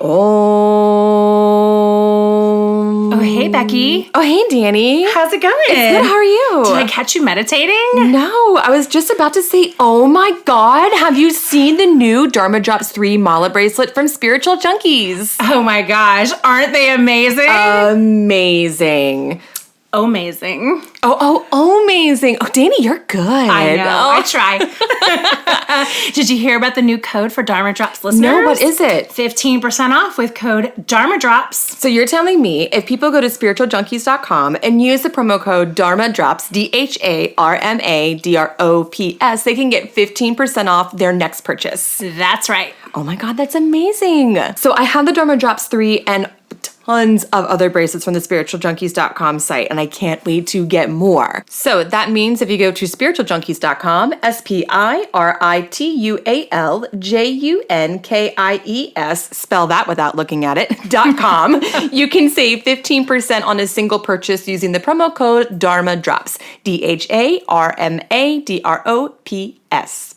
Oh. Oh, hey, Becky. Oh, hey, Danny. How's it going? It's good. How are you? Did I catch you meditating? No, I was just about to say, oh my God, have you seen the new Dharma Drops 3 mala bracelet from Spiritual Junkies? Oh my gosh, aren't they amazing? Amazing. Amazing. Oh, amazing. Oh, Danny, you're good. I know. Oh. I try. Did you hear about the new code for Dharma Drops listeners? No, what is it? 15% off with code Dharma Drops. So you're telling me if people go to spiritualjunkies.com and use the promo code Dharma Drops, DHARMADROPS, they can get 15% off their next purchase. That's right. Oh my God, that's amazing. So I have the Dharma Drops 3 and tons of other bracelets from the spiritualjunkies.com site, and I can't wait to get more. So that means if you go to spiritualjunkies.com, SPIRITALJUNKIES, spell that without looking at it, .com, you can save 15% on a single purchase using the promo code Dharma Drops, DHARMADROPS.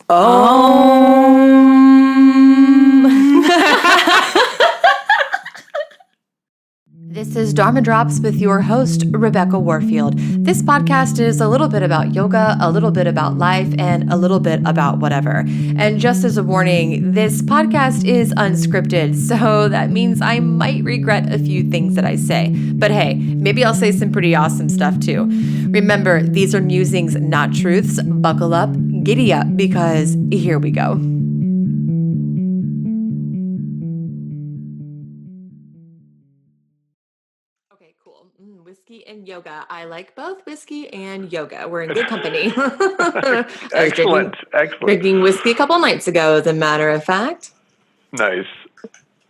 This is Dharma Drops with your host, Rebecca Warfield. This podcast is a little bit about yoga, a little bit about life, and a little bit about whatever. And just as a warning, this podcast is unscripted, so that means I might regret a few things that I say. But hey, maybe I'll say some pretty awesome stuff too. Remember, these are musings, not truths. Buckle up, giddy up, because here we go. Whiskey and yoga. I like both whiskey and yoga. We're in good company. Excellent. Drinking whiskey a couple nights ago, as a matter of fact. Nice.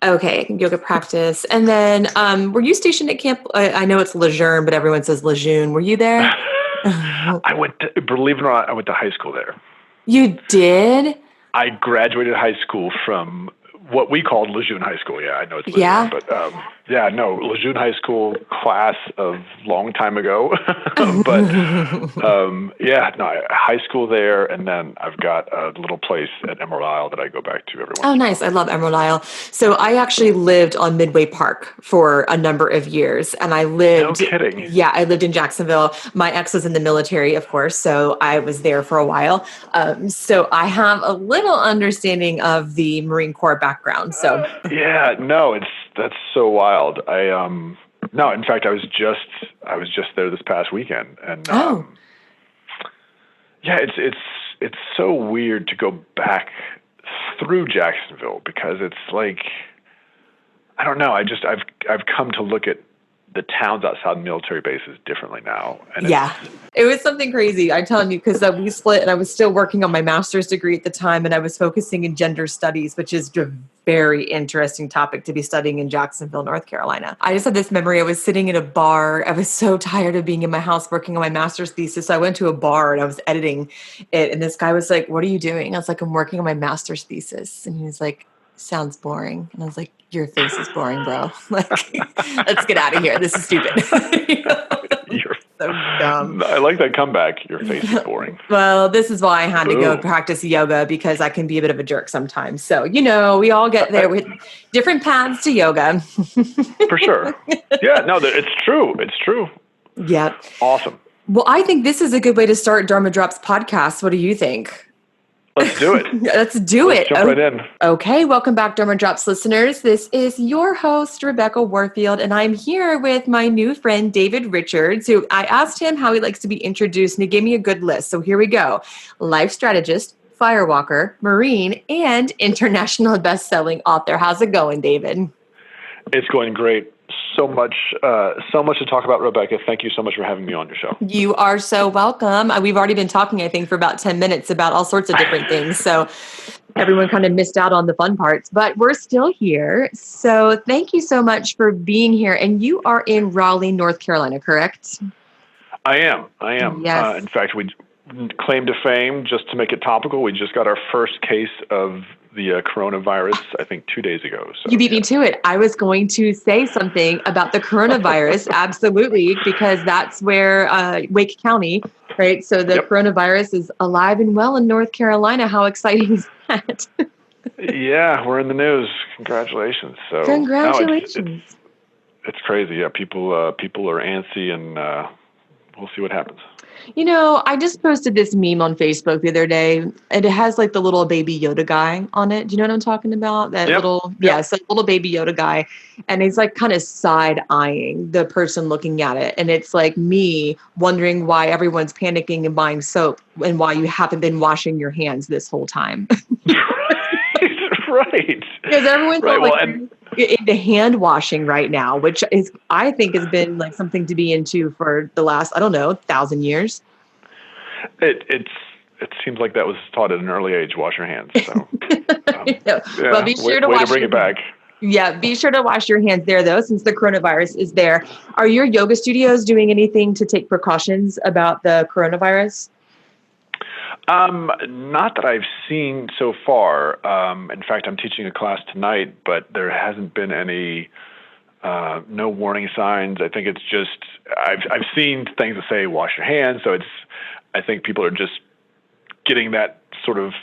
Okay, yoga practice. And then, were you stationed at camp? I know it's Lejeune, but everyone says Lejeune. Were you there? Believe it or not, I went to high school there. You did? I graduated high school from what we called Lejeune High School. Yeah, I know it's Lejeune, yeah? But Lejeune High School class of long time ago. But high school there, and then I've got a little place at Emerald Isle that I go back to every once in a while. Nice. I love Emerald Isle. So I actually lived on Midway Park for a number of years, and I lived. No kidding. Yeah, I lived in Jacksonville. My ex was in the military, of course, so I was there for a while. So I have a little understanding of the Marine Corps background. So that's so wild. In fact, I was just there this past weekend, and it's so weird to go back through Jacksonville because it's like, I don't know. I've come to look at the towns outside military bases differently now. And it was something crazy. I'm telling you, because we split and I was still working on my master's degree at the time, and I was focusing in gender studies, which is a very interesting topic to be studying in Jacksonville, North Carolina. I just had this memory. I was sitting in a bar. I was so tired of being in my house working on my master's thesis. So I went to a bar and I was editing it. And this guy was like, "What are you doing?" I was like, "I'm working on my master's thesis." And he was like, "Sounds boring." And I was like, "Your face is boring, bro. Like, let's get out of here. This is stupid." You're so dumb. I like that comeback. Your face is boring. Well, this is why I had to go practice yoga, because I can be a bit of a jerk sometimes. So, we all get there with different paths to yoga. For sure. Yeah, no, it's true. It's true. Yeah. Awesome. Well, I think this is a good way to start Dharma Drops podcast. What do you think? Let's do it. Let's Jump right in. Okay, welcome back, Dharma Drops listeners. This is your host, Rebecca Warfield, and I'm here with my new friend, David Richards, who I asked him how he likes to be introduced, and he gave me a good list. So here we go. Life strategist, firewalker, Marine, and international best-selling author. How's it going, David? It's going great. So much to talk about, Rebecca. Thank you so much for having me on your show. You are so welcome. We've already been talking, I think, for about 10 minutes about all sorts of different things. So everyone kind of missed out on the fun parts, but we're still here. So thank you so much for being here. And you are in Raleigh, North Carolina, correct? I am. Yes. In fact, we claim to fame, just to make it topical, we just got our first case of the coronavirus, I think 2 days ago. So, you beat me to it. I was going to say something about the coronavirus, absolutely, because that's where Wake County, right? So the coronavirus is alive and well in North Carolina. How exciting is that? Yeah, we're in the news. Congratulations. So Congratulations. it's crazy. Yeah, people are antsy, and we'll see what happens. I just posted this meme on Facebook the other day, and it has like the little baby Yoda guy on it. Do you know what I'm talking about? That Yep. so little baby Yoda guy. And he's like kind of side eyeing the person looking at it. And it's like me wondering why everyone's panicking and buying soap and why you haven't been washing your hands this whole time. Right. Because everyone's Right. all into hand washing right now, which is, I think, has been like something to be into for the last, 1,000 years. It seems like that was taught at an early age. Wash your hands. So, Well, be sure to way wash to bring it back. Yeah, be sure to wash your hands there, though, since the coronavirus is there. Are your yoga studios doing anything to take precautions about the coronavirus? Not that I've seen so far. In fact, I'm teaching a class tonight, but there hasn't been any no warning signs. I think it's just I've seen things that say wash your hands, so I think people are just getting that sort of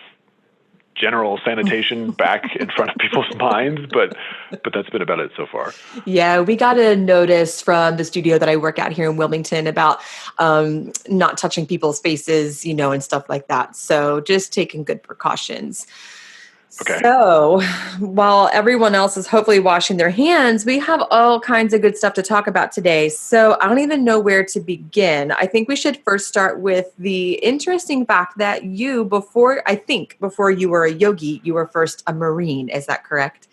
general sanitation back in front of people's minds, but that's been about it so far. Yeah, we got a notice from the studio that I work at here in Wilmington about not touching people's faces, and stuff like that. So just taking good precautions. Okay. So while everyone else is hopefully washing their hands, we have all kinds of good stuff to talk about today. So I don't even know where to begin. I think we should first start with the interesting fact that before you were a yogi, you were first a Marine. Is that correct?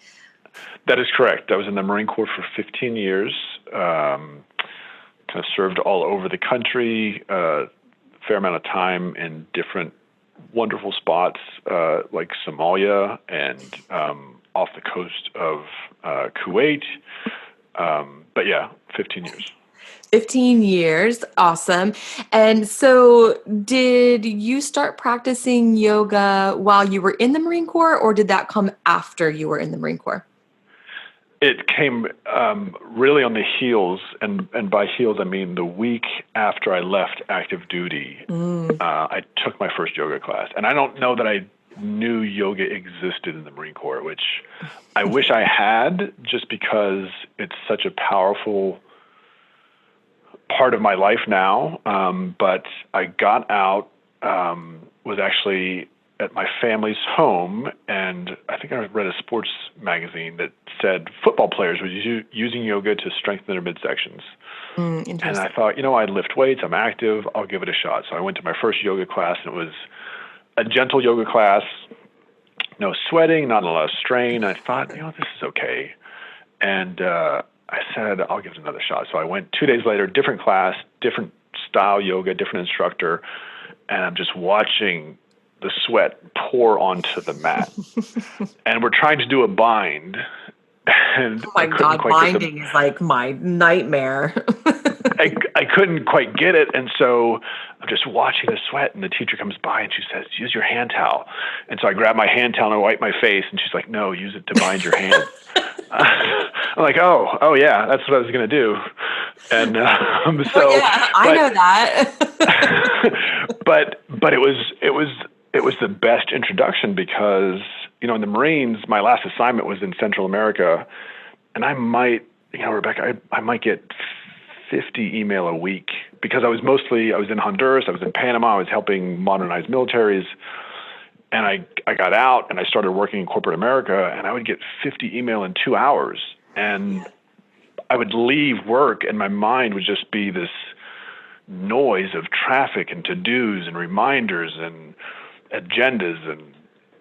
That is correct. I was in the Marine Corps for 15 years, kind of served all over the country, fair amount of time in different wonderful spots like Somalia and off the coast of Kuwait. But yeah, 15 years. 15 years. Awesome. And so did you start practicing yoga while you were in the Marine Corps, or did that come after you were in the Marine Corps? It came really on the heels, and by heels I mean the week after I left active duty. I took my first yoga class, and I don't know that I knew yoga existed in the Marine Corps, which I wish I had, just because it's such a powerful part of my life now. But I got out, was actually at my family's home, and I think I read a sports magazine that said football players were using yoga to strengthen their midsections. And I thought, I lift weights, I'm active, I'll give it a shot. So I went to my first yoga class, and it was a gentle yoga class, no sweating, not a lot of strain. I thought, this is okay. And I said, I'll give it another shot. So I went 2 days later, different class, different style yoga, different instructor, and I'm just watching the sweat pour onto the mat. And we're trying to do a bind. And oh my God, binding is like my nightmare. I couldn't quite get it. And so I'm just watching the sweat, and the teacher comes by and she says, use your hand towel. And so I grab my hand towel and I wipe my face, and she's like, no, use it to bind your hand. I'm like, oh yeah, that's what I was going to do. And so I know that. but it was the best introduction, because, in the Marines, my last assignment was in Central America, and I might, Rebecca, I might get 50 email a week, because I was in Honduras, I was in Panama, I was helping modernize militaries, and I got out and I started working in corporate America, and I would get 50 email in 2 hours, and I would leave work and my mind would just be this noise of traffic and to-dos and reminders and agendas,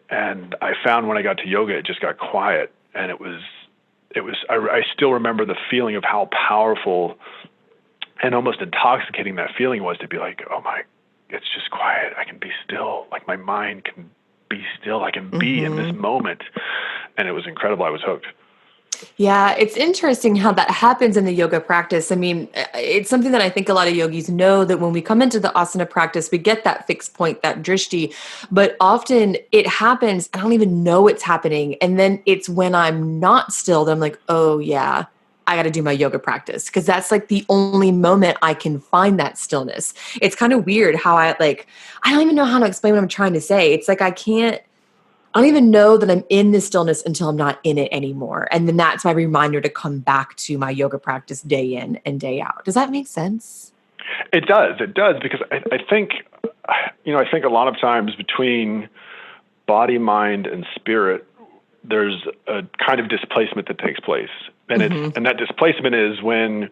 and I found when I got to yoga, it just got quiet, and I still remember the feeling of how powerful and almost intoxicating that feeling was, to be like, oh my, it's just quiet. I can be still. Like, my mind can be still. I can be in this moment. And it was incredible. I was hooked. Yeah, it's interesting how that happens in the yoga practice. I mean, it's something that I think a lot of yogis know, that when we come into the asana practice, we get that fixed point, that drishti, but often it happens, I don't even know it's happening. And then it's when I'm not still that I'm like, oh yeah, I got to do my yoga practice, because that's like the only moment I can find that stillness. It's kind of weird how I don't even know how to explain what I'm trying to say. It's like I can't I don't even know that I'm in the stillness until I'm not in it anymore. And then that's my reminder to come back to my yoga practice day in and day out. Does that make sense? It does, because I think, I think a lot of times between body, mind, and spirit, there's a kind of displacement that takes place. And and that displacement is when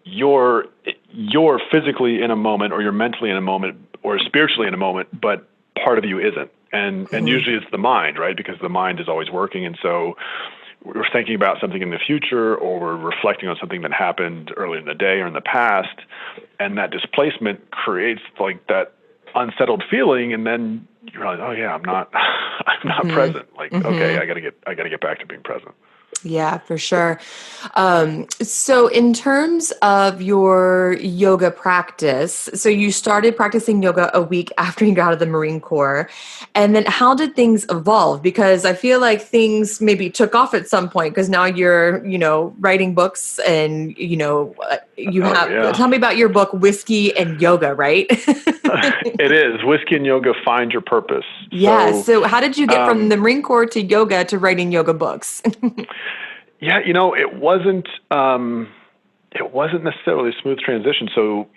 you're physically in a moment, or you're mentally in a moment, or spiritually in a moment, but part of you isn't. And usually it's the mind, right? Because the mind is always working. And so we're thinking about something in the future, or we're reflecting on something that happened early in the day or in the past. And that displacement creates like that unsettled feeling. And then you realize, oh yeah, I'm not present. Like, okay, I gotta get back to being present. Yeah, for sure. So in terms of your yoga practice, so you started practicing yoga a week after you got out of the Marine Corps. And then how did things evolve? Because I feel like things maybe took off at some point, because now you're, writing books and, tell me about your book, Whiskey and Yoga, right? It is Whiskey and Yoga, Find Your Purpose. Yeah. So how did you get from the Marine Corps to yoga to writing yoga books? Yeah, it wasn't necessarily a smooth transition. So,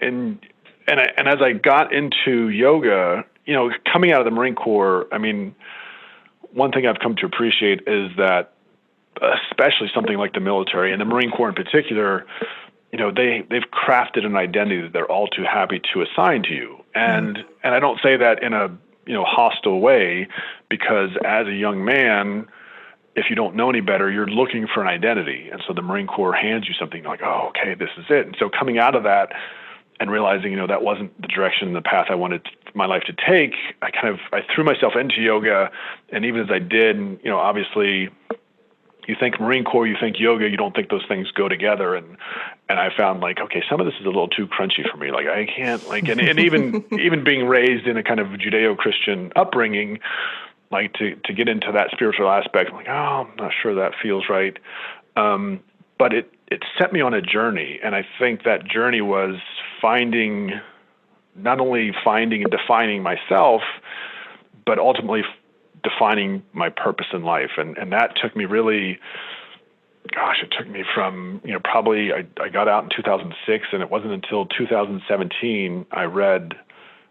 and as I got into yoga, coming out of the Marine Corps, I mean, one thing I've come to appreciate is that, especially something like the military and the Marine Corps in particular, they've crafted an identity that they're all too happy to assign to you. And I don't say that in a hostile way, because as a young man, if you don't know any better, you're looking for an identity. And so the Marine Corps hands you something like, oh, okay, this is it. And so coming out of that and realizing, that wasn't the direction, the path I wanted my life to take, I threw myself into yoga. And even as I did, and, obviously you think Marine Corps, you think yoga, you don't think those things go together. And I found like, okay, some of this is a little too crunchy for me. Like I can't and even being raised in a kind of Judeo-Christian upbringing, like to get into that spiritual aspect, I'm like, oh, I'm not sure that feels right. But it set me on a journey. And I think that journey was not only finding and defining myself, but ultimately defining my purpose in life. And that took me really, it took me from, probably I got out in 2006, and it wasn't until 2017 I read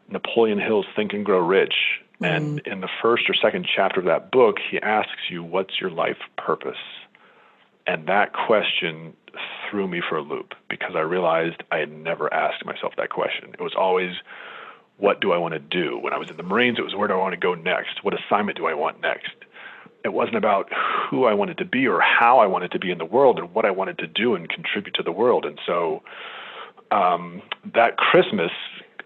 Napoleon Hill's Think and Grow Rich. And in the first or second chapter of that book, he asks you, what's your life purpose? And that question threw me for a loop, because I realized I had never asked myself that question. It was always, what do I want to do? When I was in the Marines, it was, where do I want to go next? What assignment do I want next? It wasn't about who I wanted to be or how I wanted to be in the world, and what I wanted to do and contribute to the world. And so that Christmas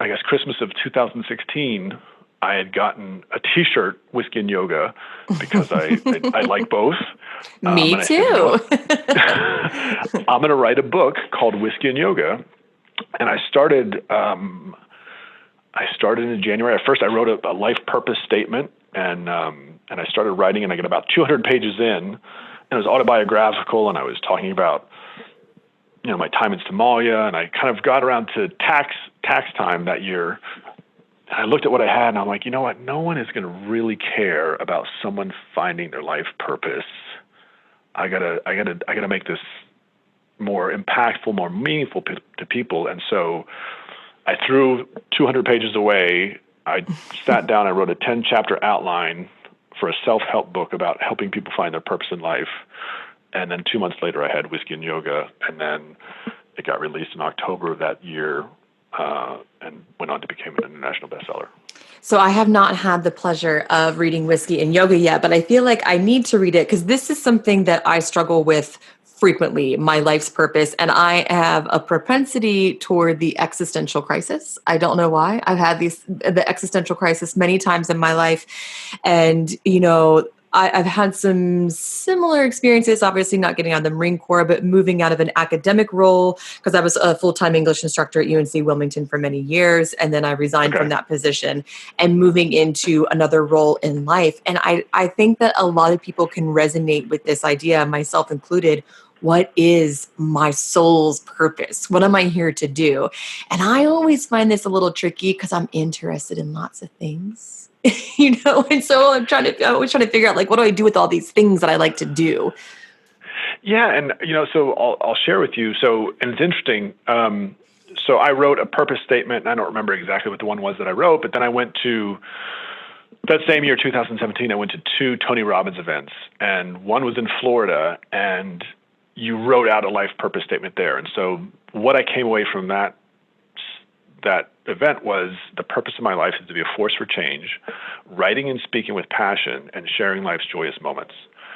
of 2016, I had gotten a T-shirt, Whiskey and Yoga, because I like both. Me too. I'm going to write a book called Whiskey and Yoga, and I started in January. First, I wrote a life purpose statement, and I started writing, and I got about 200 pages in, and it was autobiographical, and I was talking about my time in Somalia, and I kind of got around to tax time that year. And I looked at what I had, and I'm like, you know what? No one is going to really care about someone finding their life purpose. I gotta make this more impactful, more meaningful to people. And so I threw 200 pages away. I sat down. I wrote a 10-chapter outline for a self-help book about helping people find their purpose in life. And then 2 months later, I had Whiskey and Yoga, and then it got released in October of that year. And went on to become an international bestseller. So I have not had the pleasure of reading Whiskey and Yoga yet, but I feel like I need to read it, because this is something that I struggle with frequently, my life's purpose. And I have a propensity toward the existential crisis. I don't know why. I've had the existential crisis many times in my life. And, I've had some similar experiences, obviously not getting out of the Marine Corps, but moving out of an academic role, because I was a full-time English instructor at UNC Wilmington for many years. And then I resigned from that position and moving into another role in life. And I think that a lot of people can resonate with this idea, myself included. What is my soul's purpose? What am I here to do? And I always find this a little tricky, because I'm interested in lots of things. And so I was trying to figure out, like, what do I do with all these things that I like to do? Yeah, and so I'll share with you. So, and it's interesting. So I wrote a purpose statement, and I don't remember exactly what the one was that I wrote, but then I went to that same year, 2017. I went to 2 Tony Robbins events, and one was in Florida, and you wrote out a life purpose statement there. And so, what I came away from that event was the purpose of my life is to be a force for change, writing and speaking with passion, and sharing life's joyous moments.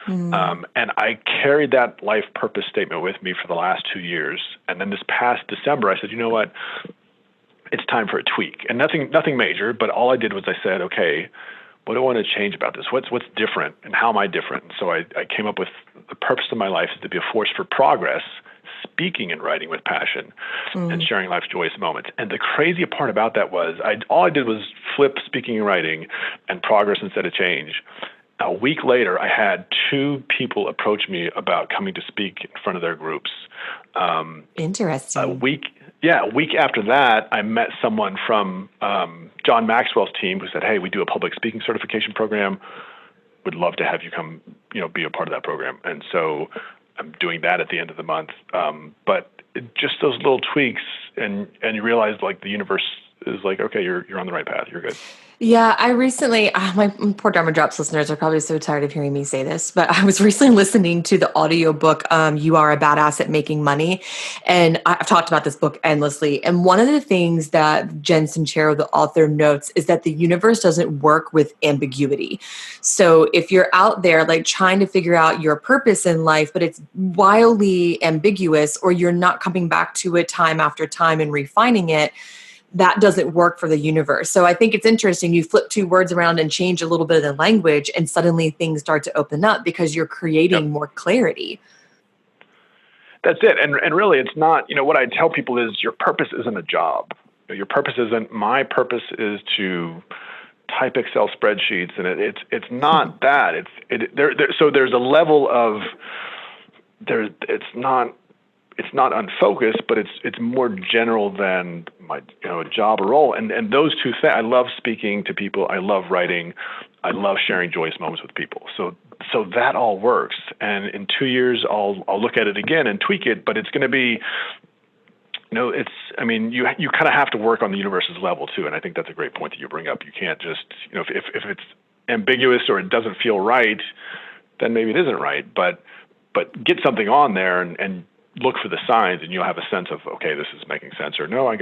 And I carried that life purpose statement with me for the last 2 years. And then this past December, I said, you know what? It's time for a tweak. And nothing major, but all I did was I said, okay, what do I want to change about this? What's different, and how am I different? And so I came up with the purpose of my life is to be a force for progress, speaking and writing with passion, and sharing life's joyous moments. And the crazy part about that was all I did was flip speaking and writing and progress instead of change. A week later, I had 2 people approach me about coming to speak in front of their groups. Interesting. A week after that, I met someone from John Maxwell's team who said, "Hey, we do a public speaking certification program. Would love to have you come, be a part of that program." And so I'm doing that at the end of the month. But just those little tweaks, and you realize, like, the universe is like, okay, you're on the right path. You're good. Yeah, I recently, my poor Dharma Drops listeners are probably so tired of hearing me say this, but I was recently listening to the audiobook, You Are a Badass at Making Money. And I've talked about this book endlessly. And one of the things that Jen Sincero, the author, notes is that the universe doesn't work with ambiguity. So if you're out there, like, trying to figure out your purpose in life, but it's wildly ambiguous, or you're not coming back to it time after time and refining it, that doesn't work for the universe. So I think it's interesting. You flip 2 words around and change a little bit of the language, and suddenly things start to open up because you're creating more clarity. That's it. And really, it's not, what I tell people is your purpose isn't a job. Your purpose isn't, my purpose is to type Excel spreadsheets. And it's not that. So there's a level of, it's not unfocused, but it's more general than my a job or role. And those 2 things, I love speaking to people. I love writing. I love sharing joyous moments with people. So that all works. And in 2 years, I'll look at it again and tweak it. But it's going to be, you kind of have to work on the universe's level too. And I think that's a great point that you bring up. You can't just, if it's ambiguous or it doesn't feel right, then maybe it isn't right. But get something on there and look for the signs, and you'll have a sense of, okay, this is making sense, or no,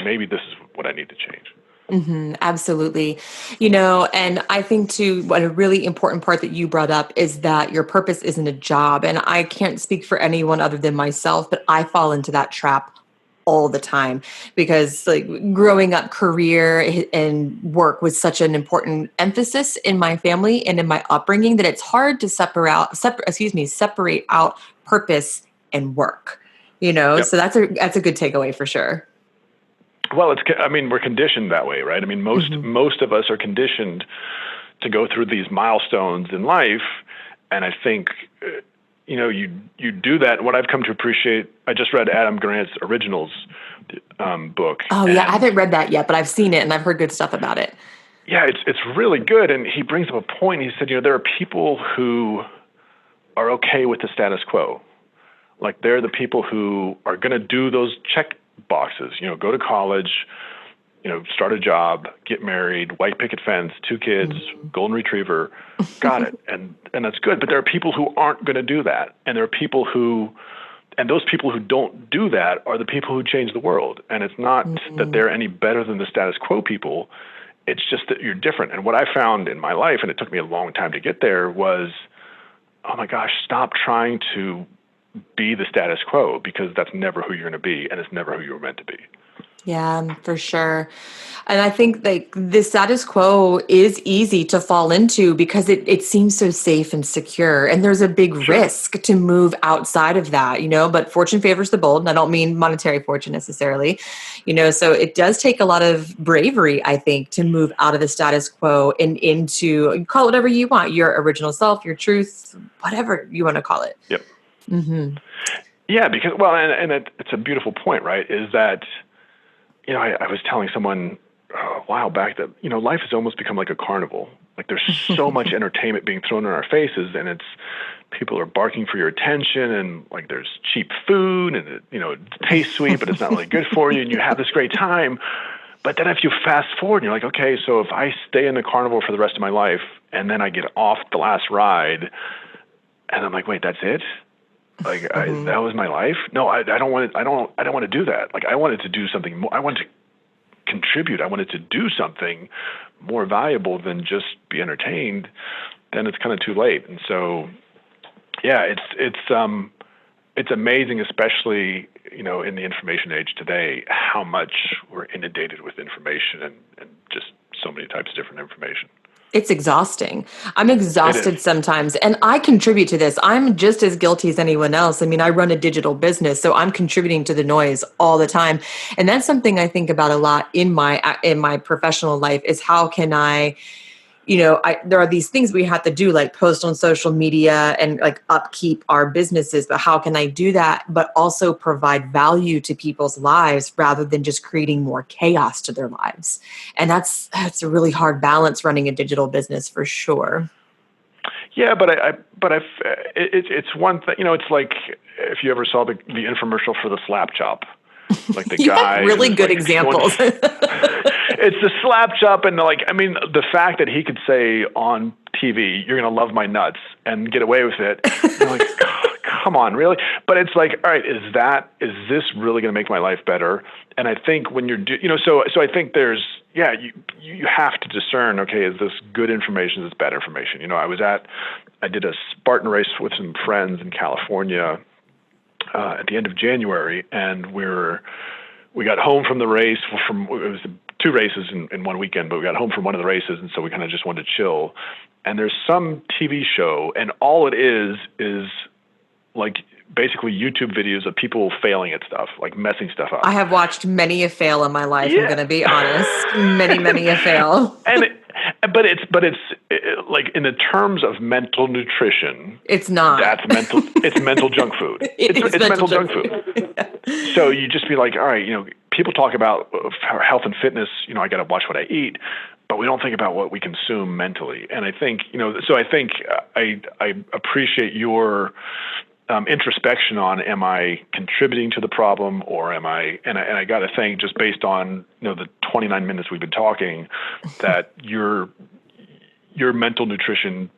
maybe this is what I need to change. Absolutely. And I think too, what a really important part that you brought up is that your purpose isn't a job. And I can't speak for anyone other than myself, but I fall into that trap all the time because, like, growing up, career and work was such an important emphasis in my family and in my upbringing that it's hard to separate out purpose and work, Yep. So that's a good takeaway for sure. Well, we're conditioned that way, right? Most of us are conditioned to go through these milestones in life. And I think, you do that. What I've come to appreciate, I just read Adam Grant's Originals book. Oh yeah. I haven't read that yet, but I've seen it and I've heard good stuff about it. Yeah, it's really good. And he brings up a point. He said, there are people who are okay with the status quo. Like, they're the people who are going to do those check boxes, go to college, start a job, get married, white picket fence, 2 kids, golden retriever, got it. And that's good. But there are people who aren't going to do that. And there are people and those people who don't do that are the people who change the world. And it's not that they're any better than the status quo people. It's just that you're different. And what I found in my life, and it took me a long time to get there, was, oh my gosh, stop trying to be the status quo, because that's never who you're going to be, and it's never who you were meant to be. Yeah, for sure. And I think, like, the status quo is easy to fall into because it seems so safe and secure. And there's a big risk to move outside of that, but fortune favors the bold. And I don't mean monetary fortune necessarily, so it does take a lot of bravery, I think, to move out of the status quo and into, you call it whatever you want, your original self, your truth, whatever you want to call it. Yep. Yeah, because, and it's a beautiful point, right? Is that, I was telling someone a while back that, life has almost become like a carnival. Like there's so much entertainment being thrown in our faces, and people are barking for your attention, and like there's cheap food, and it tastes sweet, but it's not really good for you, and you have this great time. But then if you fast forward and you're like, okay, so if I stay in the carnival for the rest of my life and then I get off the last ride and I'm like, wait, that's it? Like that was my life? No, I don't want to do that. Like I wanted to do something more. I wanted to contribute. I wanted to do something more valuable than just be entertained. Then it's kind of too late. And so, yeah, it's amazing, especially, in the information age today, how much we're inundated with information and just so many types of different information. It's exhausting. I'm exhausted sometimes, and I contribute to this. I'm just as guilty as anyone else. I mean, I run a digital business, so I'm contributing to the noise all the time. And that's something I think about a lot in my professional life is how can I, there are these things we have to do, like post on social media and like upkeep our businesses, but how can I do that, but also provide value to people's lives rather than just creating more chaos to their lives? And that's a really hard balance running a digital business for sure. Yeah, it's one thing, it's like if you ever saw the infomercial for the slap chop. Like the guy have really good examples. It's the slap chop, and the fact that he could say on TV, "You're gonna love my nuts," and get away with it. You're like, come on, really? But it's like, all right, is this really gonna make my life better? And I think when you're, so I think there's, you have to discern. Okay, is this good information? Is this bad information? I did a Spartan race with some friends in California. At the end of January, and we got home from the race. It was 2 races in one weekend, but we got home from one of the races, and so we kind of just wanted to chill. And there's some TV show, and all it is like basically YouTube videos of people failing at stuff, like messing stuff up. I have watched many a fail in my life. Yeah. I'm going to be honest, many a fail. But it's like in the terms of mental nutrition, it's not. That's mental. It's mental junk food. It's mental junk food. Yeah. So you just be like, all right, people talk about health and fitness. I got to watch what I eat, but we don't think about what we consume mentally. And I think so I think I appreciate your introspection on, am I contributing to the problem, or am I? And I got to think, just based on the 29 minutes we've been talking, that your mental nutrition,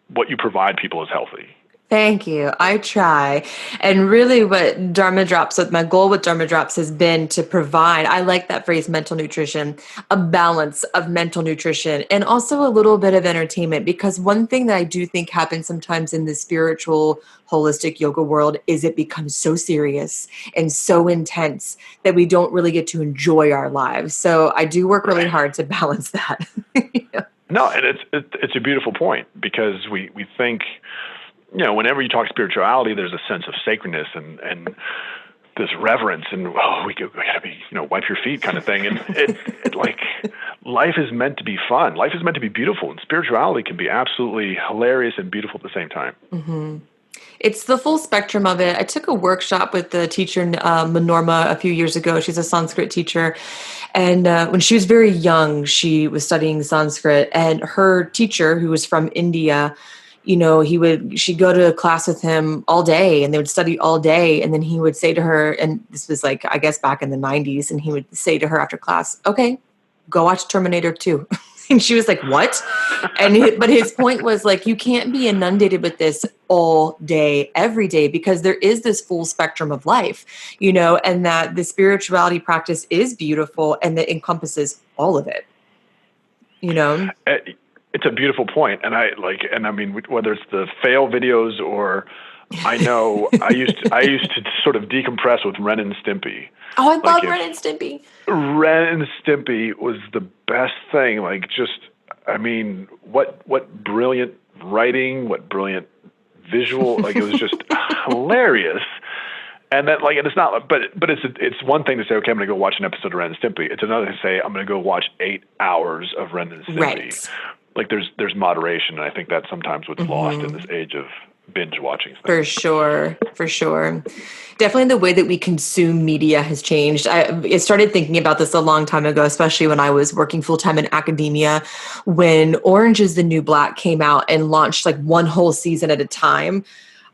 what you provide people, is healthy. Thank you. I try. And really what Dharma Drops, my goal with Dharma Drops has been to provide, I like that phrase, mental nutrition, a balance of mental nutrition and also a little bit of entertainment. Because one thing that I do think happens sometimes in the spiritual, holistic yoga world is it becomes so serious and so intense that we don't really get to enjoy our lives. So I do work really hard to balance that. Yeah. No, and it's a beautiful point, because we think, whenever you talk spirituality, there's a sense of sacredness and this reverence, and we gotta be, wipe your feet kind of thing. And it like, life is meant to be fun. Life is meant to be beautiful, and spirituality can be absolutely hilarious and beautiful at the same time. Mm-hmm. It's the full spectrum of it. I took a workshop with the teacher, Manorma, a few years ago. She's a Sanskrit teacher. And when she was very young, she was studying Sanskrit, and her teacher, who was from India, she'd go to a class with him all day, and they would study all day. And then he would say to her, and this was like, I guess back in the 90s, and he would say to her after class, okay, go watch Terminator 2. And she was like, what? But his point was like, you can't be inundated with this all day, every day, because there is this full spectrum of life, and that the spirituality practice is beautiful and that encompasses all of it, It's a beautiful point. And I mean, whether it's the fail videos or I know I used to sort of decompress with Ren and Stimpy. Oh, I love Ren and Stimpy. Ren and Stimpy was the best thing. Like, just, I mean, what brilliant writing, what brilliant visual. Like, it was just hilarious. And that, and it's not, but it's one thing to say, okay, I'm going to go watch an episode of Ren and Stimpy. It's another to say, I'm going to go watch 8 hours of Ren and Stimpy. Right. Like, there's moderation, and I think that's sometimes what's lost in this age of binge watching things. For sure. For sure. Definitely the way that we consume media has changed. I started thinking about this a long time ago, especially when I was working full time in academia, when Orange is the New Black came out and launched like one whole season at a time.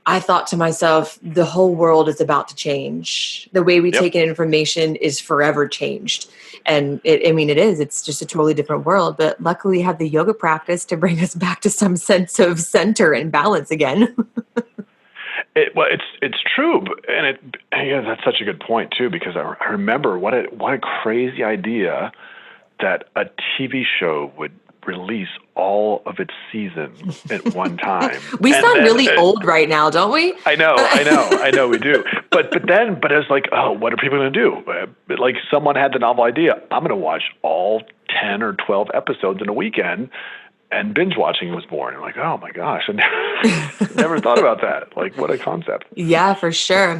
I thought to myself, the whole world is about to change. The way we Yep. take in information is forever changed. And it is. It's just a totally different world. But luckily, we have the yoga practice to bring us back to some sense of center and balance again. It's true, and that's such a good point too, because I remember what a crazy idea that a TV show would release all of its seasons at one time. We sound really old right now, don't we? I know we do. But it's like, oh, what are people going to do? Like someone had the novel idea. I'm going to watch all 10 or 12 episodes in a weekend. And binge watching was born. I'm like, oh my gosh, I never thought about that. Like, what a concept. Yeah, for sure.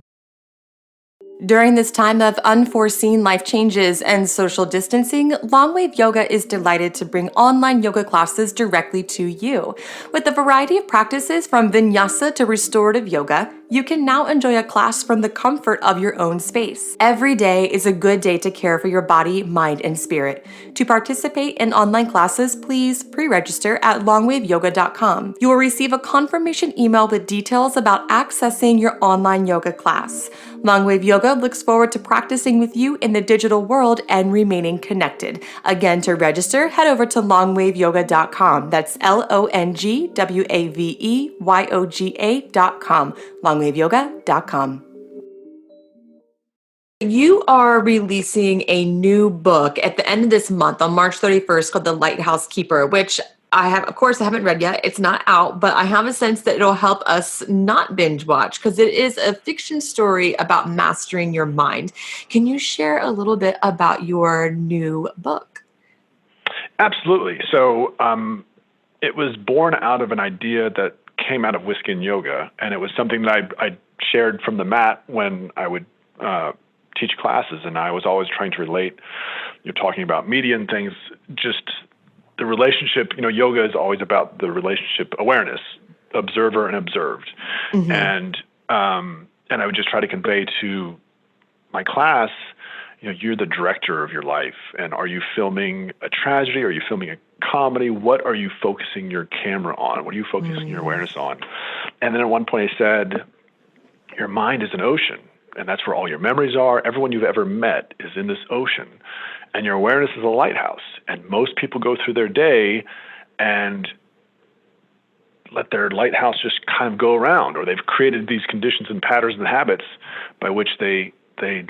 During this time of unforeseen life changes and social distancing, Longwave Yoga is delighted to bring online yoga classes directly to you. With a variety of practices from vinyasa to restorative yoga, you can now enjoy a class from the comfort of your own space. Every day is a good day to care for your body, mind, and spirit. To participate in online classes, please pre-register at longwaveyoga.com. You will receive a confirmation email with details about accessing your online yoga class. Longwave Yoga looks forward to practicing with you in the digital world and remaining connected. Again, to register, head over to longwaveyoga.com. That's longwaveyoga.com. longwaveyoga.com. You are releasing a new book at the end of this month on March 31st called The Lighthouse Keeper, which I haven't read yet. It's not out, but I have a sense that it'll help us not binge watch because it is a fiction story about mastering your mind. Can you share a little bit about your new book? Absolutely. So it was born out of an idea that came out of whiskey and yoga, and it was something that I shared from the mat when I would teach classes, and I was always trying to relate. You're talking about media and things, just the relationship. Yoga is always about the relationship awareness, observer and observed, and I would just try to convey to my class, you're the director of your life, and are you filming a tragedy? Are you filming a comedy? What are you focusing your camera on? What are you focusing your awareness on? And then at one point I said, your mind is an ocean, and that's where all your memories are. Everyone you've ever met is in this ocean, and your awareness is a lighthouse. And most people go through their day and let their lighthouse just kind of go around, or they've created these conditions and patterns and habits by which they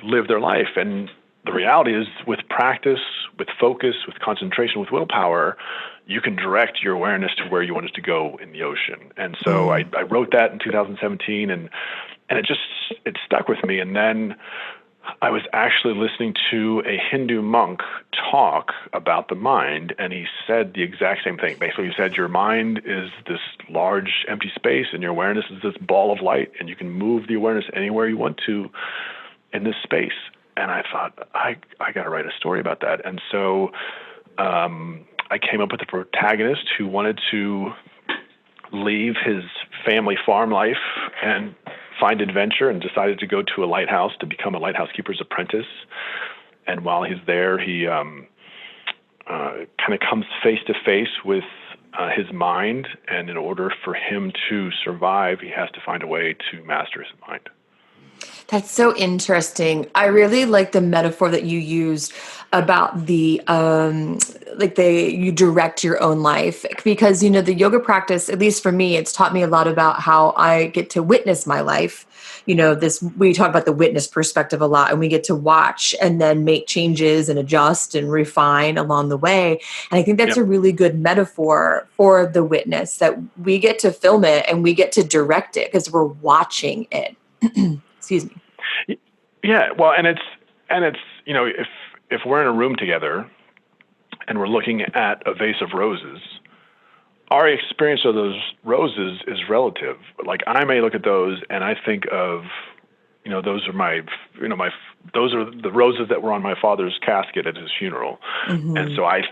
live their life. And the reality is, with practice, with focus, with concentration, with willpower, you can direct your awareness to where you want it to go in the ocean. And so I wrote that in 2017, and it stuck with me. And then I was actually listening to a Hindu monk talk about the mind, and he said the exact same thing. Basically, he said your mind is this large empty space, and your awareness is this ball of light, and you can move the awareness anywhere you want to in this space. And I thought, I got to write a story about that. And so I came up with a protagonist who wanted to leave his family farm life and find adventure, and decided to go to a lighthouse to become a lighthouse keeper's apprentice. And while he's there, he kind of comes face to face with his mind. And in order for him to survive, he has to find a way to master his mind. That's so interesting. I really like the metaphor that you used about you direct your own life, because, the yoga practice, at least for me, it's taught me a lot about how I get to witness my life. We talk about the witness perspective a lot, and we get to watch and then make changes and adjust and refine along the way. And I think that's a really good metaphor for the witness, that we get to film it and we get to direct it because we're watching it. Excuse me. Yeah, well, and it's if we're in a room together and we're looking at a vase of roses, our experience of those roses is relative. Like, I may look at those and I think of those are those are the roses that were on my father's casket at his funeral. And so I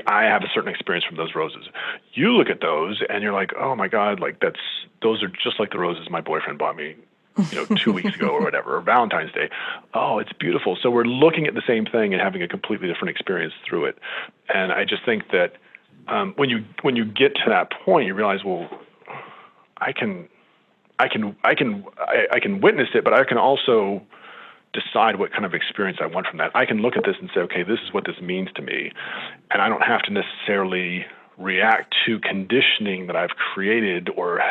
have a certain experience from those roses. You look at those and you're like, oh my God, like those are just like the roses my boyfriend bought me, 2 weeks ago or whatever, or Valentine's Day. Oh, it's beautiful. So we're looking at the same thing and having a completely different experience through it. And I just think that when you get to that point, you realize, well, I can witness it, but I can also decide what kind of experience I want from that. I can look at this and say, okay, this is what this means to me, and I don't have to necessarily react to conditioning that I've created or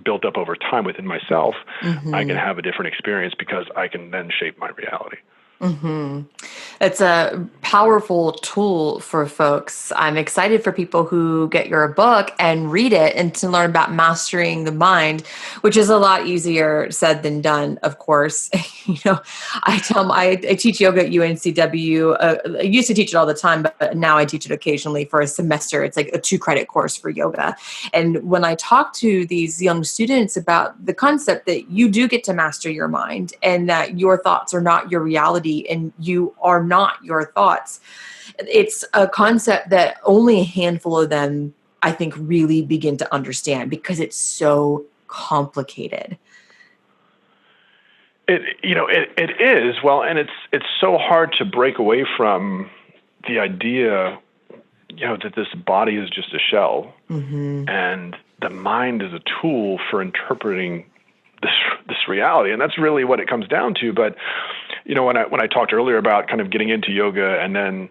built up over time within myself. I can have a different experience because I can then shape my reality. It's a powerful tool for folks. I'm excited for people who get your book and read it and to learn about mastering the mind, which is a lot easier said than done, of course. I tell them I teach yoga at UNCW. I used to teach it all the time, but now I teach it occasionally for a semester. It's like a 2-credit course for yoga. And when I talk to these young students about the concept that you do get to master your mind and that your thoughts are not your reality, and you are not your thoughts. It's a concept that only a handful of them, I think, really begin to understand because it's so complicated. It is. Well, and it's so hard to break away from the idea, that this body is just a shell, and the mind is a tool for interpreting this reality, and that's really what it comes down to. But when I talked earlier about kind of getting into yoga, and then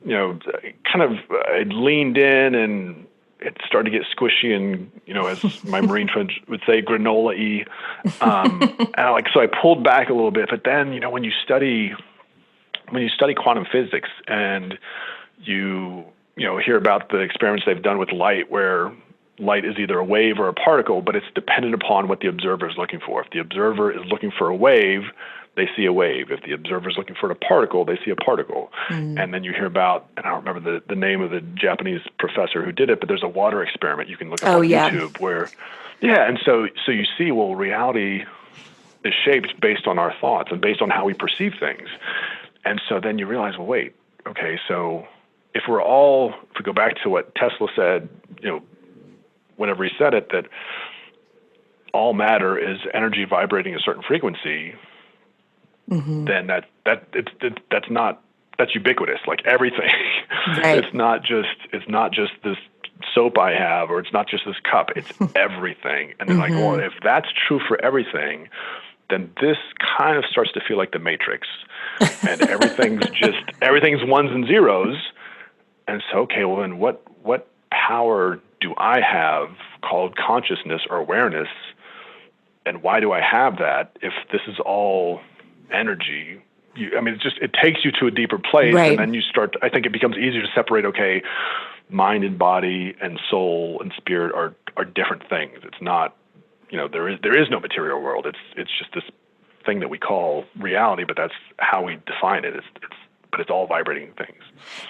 I leaned in, and it started to get squishy, and as my Marine friends would say, granola-y. So I pulled back a little bit. But then when you study quantum physics, and you hear about the experiments they've done with light, where light is either a wave or a particle, but it's dependent upon what the observer is looking for. If the observer is looking for a wave, they see a wave. If the observer is looking for a particle, they see a particle. And then you hear about, and I don't remember the name of the Japanese professor who did it, but there's a water experiment you can look up on YouTube where, and so you see, well, reality is shaped based on our thoughts and based on how we perceive things. And so then you realize, well, wait, okay, so if we go back to what Tesla said, whenever he said it, that all matter is energy vibrating a certain frequency, then that's ubiquitous. Like everything, right. It's not just this soap I have, or it's not just this cup. It's everything. And they're like, well, if that's true for everything, then this kind of starts to feel like the Matrix, and everything's ones and zeros. And so, okay, well then what power do I have called consciousness or awareness, and why do I have that if this is all energy? It takes you to a deeper place, right. And then I think it becomes easier to separate, okay, mind and body and soul and spirit are different things. It's not, there is no material world. It's just this thing that we call reality, but that's how we define it. But it's all vibrating things.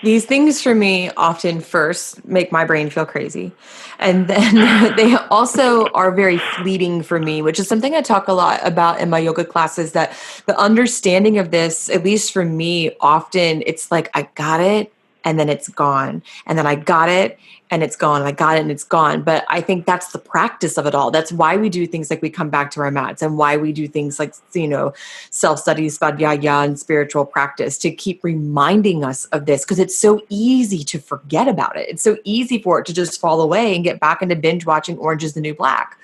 These things for me often first make my brain feel crazy. And then they also are very fleeting for me, which is something I talk a lot about in my yoga classes, that the understanding of this, at least for me, often it's like, I got it, and then it's gone. And then I got it, and it's gone. And I got it, and it's gone. But I think that's the practice of it all. That's why we do things like we come back to our mats, and why we do things like, self-study, svadhyaya, and spiritual practice, to keep reminding us of this, because it's so easy to forget about it. It's so easy for it to just fall away and get back into binge watching Orange is the New Black.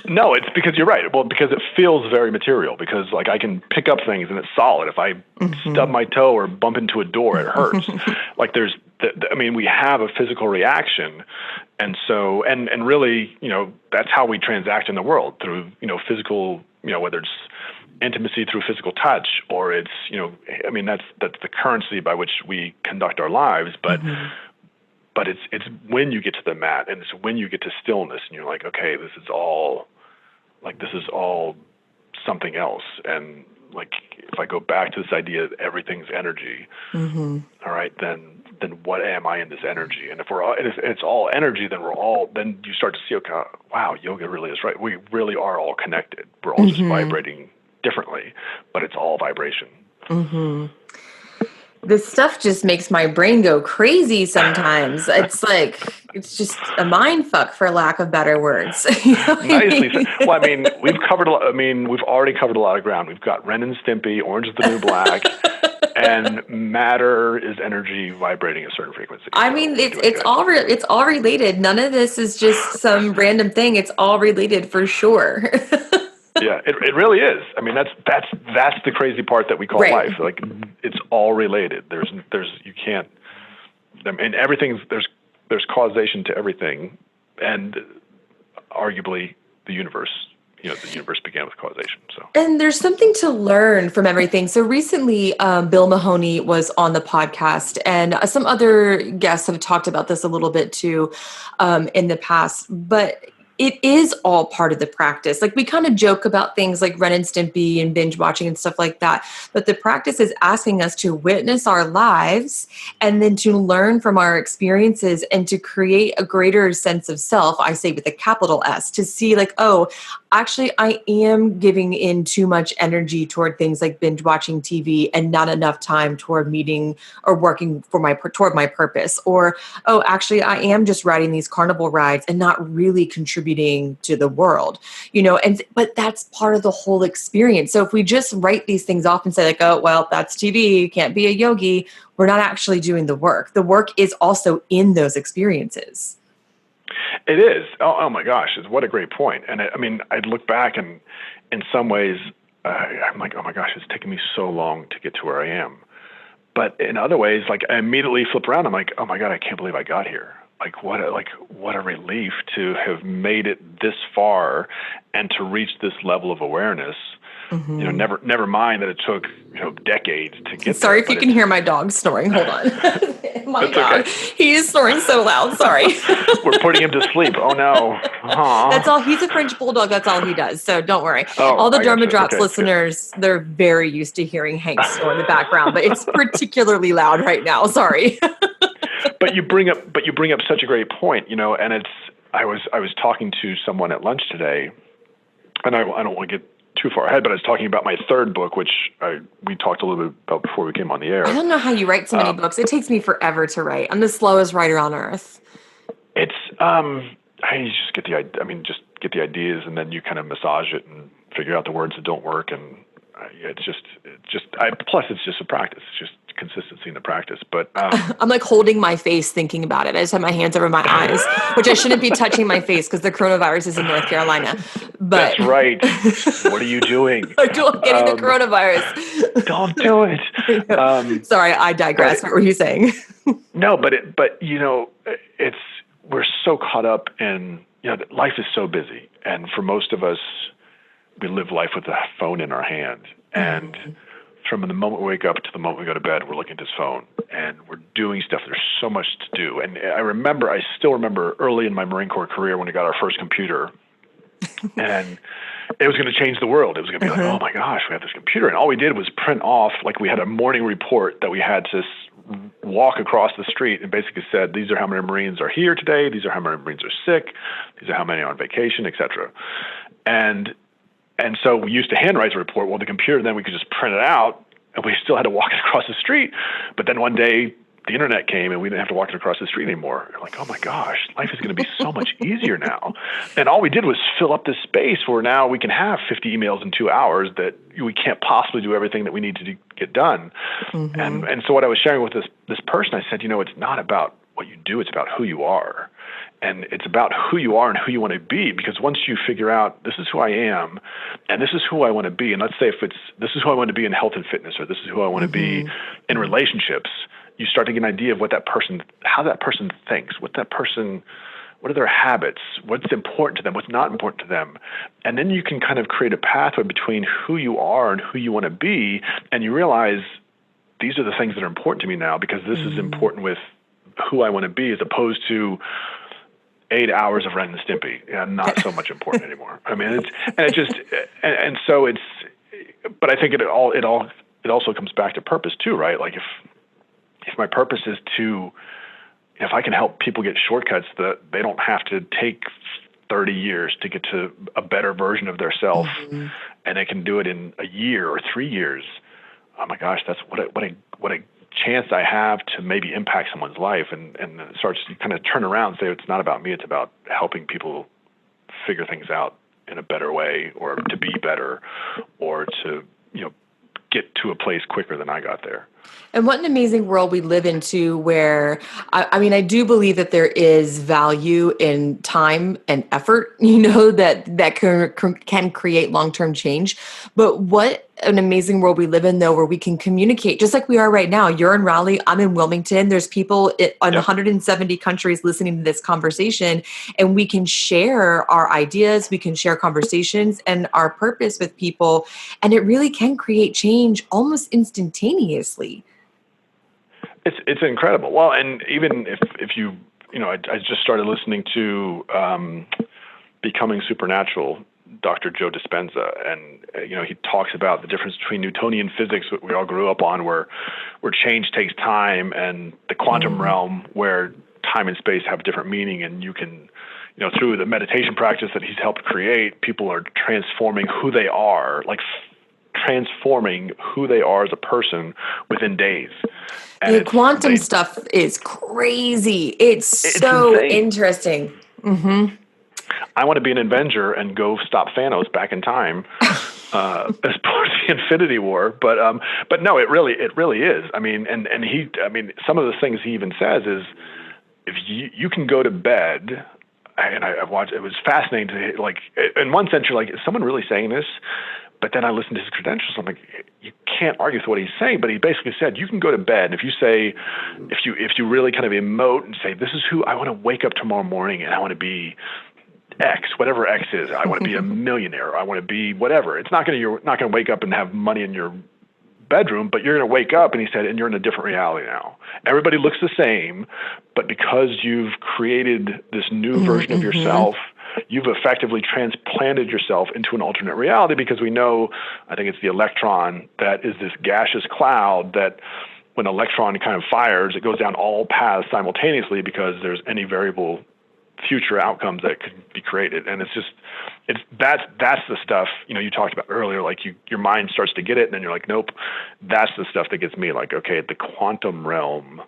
No, it's because you're right. Well, because it feels very material, because like I can pick up things and it's solid. If I stub my toe or bump into a door, it hurts. Like we have a physical reaction. And so, and really, that's how we transact in the world, through, physical, whether it's intimacy through physical touch, or it's, that's the currency by which we conduct our lives. But it's when you get to the mat, and it's when you get to stillness, and you're like, okay, this is all something else. And like if I go back to this idea that everything's energy, all right, then what am I in this energy? And if it's all energy, then you start to see, okay, wow, yoga really is right. We really are all connected. We're all just vibrating differently, but it's all vibration. This stuff just makes my brain go crazy sometimes. It's like, it's just a mind fuck, for lack of better words. You know what I Nicely mean? said. Well, I mean, we've already covered a lot of ground. We've got Ren and Stimpy, Orange is the New Black, and matter is energy vibrating at a certain frequency. I mean, it's all related. None of this is just some random thing. It's all related for sure. Yeah, it really is. I mean, that's the crazy part that we call life. Like, it's all related. There's you can't. I mean, there's causation to everything, and arguably the universe. The universe began with causation. So, and there's something to learn from everything. So recently, Bill Mahoney was on the podcast, and some other guests have talked about this a little bit too in the past, but it is all part of the practice. Like, we kind of joke about things like Ren and Stimpy and binge watching and stuff like that. But the practice is asking us to witness our lives and then to learn from our experiences and to create a greater sense of self, I say with a capital S, to see like, oh, actually, I am giving in too much energy toward things like binge watching TV and not enough time toward meeting or working toward my purpose. Or, oh, actually, I am just riding these carnival rides and not really contributing to the world, but that's part of the whole experience. So if we just write these things off and say like, oh, well, that's TV, you can't be a yogi, we're not actually doing the work. The work is also in those experiences. It is. Oh my gosh, what a great point. And I'd look back and in some ways, I'm like, oh my gosh, it's taken me so long to get to where I am. But in other ways, like, I immediately flip around. I'm like, oh my God, I can't believe I got here. Like, what a relief to have made it this far and to reach this level of awareness. Never mind that it took decades to get Sorry there. If you can hear my dog snoring. Hold on. My dog. Okay. He is snoring so loud. Sorry. We're putting him to sleep. Oh no. Aww. That's all. He's a French bulldog. That's all he does. So don't worry. All the Dharma Drops listeners, they're very used to hearing Hank snore in the background, but it's particularly loud right now. Sorry. But you bring up such a great point, and I was talking to someone at lunch today, and I don't want to get too far ahead, but I was talking about my third book, which we talked a little bit about before we came on the air. I don't know how you write so many books. It takes me forever to write. I'm the slowest writer on earth. It's I just get the ideas, and then you kind of massage it and figure out the words that don't work, and plus it's just a practice. It's just consistency in the practice. But I'm like holding my face thinking about it. I just have my hands over my eyes, which I shouldn't be touching my face because the coronavirus is in North Carolina. But that's right. What are you doing? I'm getting the coronavirus. Don't do it. Sorry, I digress. What were you saying? No, but we're so caught up in, life is so busy. And for most of us, we live life with a phone in our hand. And from the moment we wake up to the moment we go to bed, we're looking at this phone and we're doing stuff. There's so much to do. And I still remember early in my Marine Corps career when we got our first computer, and it was going to change the world. It was going to be like, oh my gosh, we have this computer. And all we did was print off, like, we had a morning report that we had to walk across the street and basically said, these are how many Marines are here today. These are how many Marines are sick. These are how many are on vacation, et cetera. And so we used to handwrite the report. Well, the computer, then we could just print it out, and we still had to walk it across the street. But then one day, the internet came, and we didn't have to walk it across the street anymore. We're like, oh my gosh, life is going to be so much easier now. And all we did was fill up this space where now we can have 50 emails in 2 hours that we can't possibly do everything that we need to get done. And so what I was sharing with this person, I said, it's not about what you do, it's about who you are. And it's about who you are and who you want to be, because once you figure out this is who I am and this is who I want to be, and let's say if this is who I want to be in health and fitness, or this is who I want to be in relationships, you start to get an idea of how that person thinks, what are their habits, what's important to them, what's not important to them. And then you can kind of create a pathway between who you are and who you want to be, and you realize these are the things that are important to me now because this is important with who I want to be, as opposed to 8 hours of Ren and Stimpy, and not so much important anymore. I mean, so but I think it also comes back to purpose too, right? Like if my purpose is if I can help people get shortcuts that they don't have to take 30 years to get to a better version of their self, and they can do it in a year or 3 years. Oh my gosh, that's what a chance I have to maybe impact someone's life, and it starts to kind of turn around and say, it's not about me, it's about helping people figure things out in a better way, or to be better, or to, get to a place quicker than I got there. And what an amazing world we live into, where, I do believe that there is value in time and effort, that can create long-term change. But what an amazing world we live in, though, where we can communicate just like we are right now. You're in Raleigh, I'm in Wilmington. There's people in 170 countries listening to this conversation, and we can share our ideas, we can share conversations and our purpose with people, and it really can create change almost instantaneously. It's incredible. Well, and even if you, I just started listening to Becoming Supernatural, Dr. Joe Dispenza, and he talks about the difference between Newtonian physics, that we all grew up on, where change takes time, and the quantum realm, where time and space have different meaning, and you can, through the meditation practice that he's helped create, people are transforming who they are, transforming who they are as a person within days. And the quantum stuff is crazy. It's so insane. Interesting. Mm-hmm. I want to be an Avenger and go stop Thanos back in time as part of the Infinity War. But no, it really is. Some of the things he even says is, if you can go to bed, and I've watched, it was fascinating to, in one sense, you're like, is someone really saying this? But then I listened to his credentials. I'm like, you can't argue with what he's saying. But he basically said, you can go to bed. If you say, if you really kind of emote and say, this is who I want to wake up tomorrow morning, and I want to be X, whatever X is. I want to be a millionaire. I want to be whatever. You're not going to wake up and have money in your bedroom, but you're going to wake up, and he said, and you're in a different reality now. Everybody looks the same, but because you've created this new version of yourself, you've effectively transplanted yourself into an alternate reality, because we know, I think it's the electron, that is this gaseous cloud that when an electron kind of fires, it goes down all paths simultaneously, because there's any variable future outcomes that could be created. And that's the stuff, you talked about earlier, your mind starts to get it, and then you're like, nope, that's the stuff that gets me, okay, the quantum realm,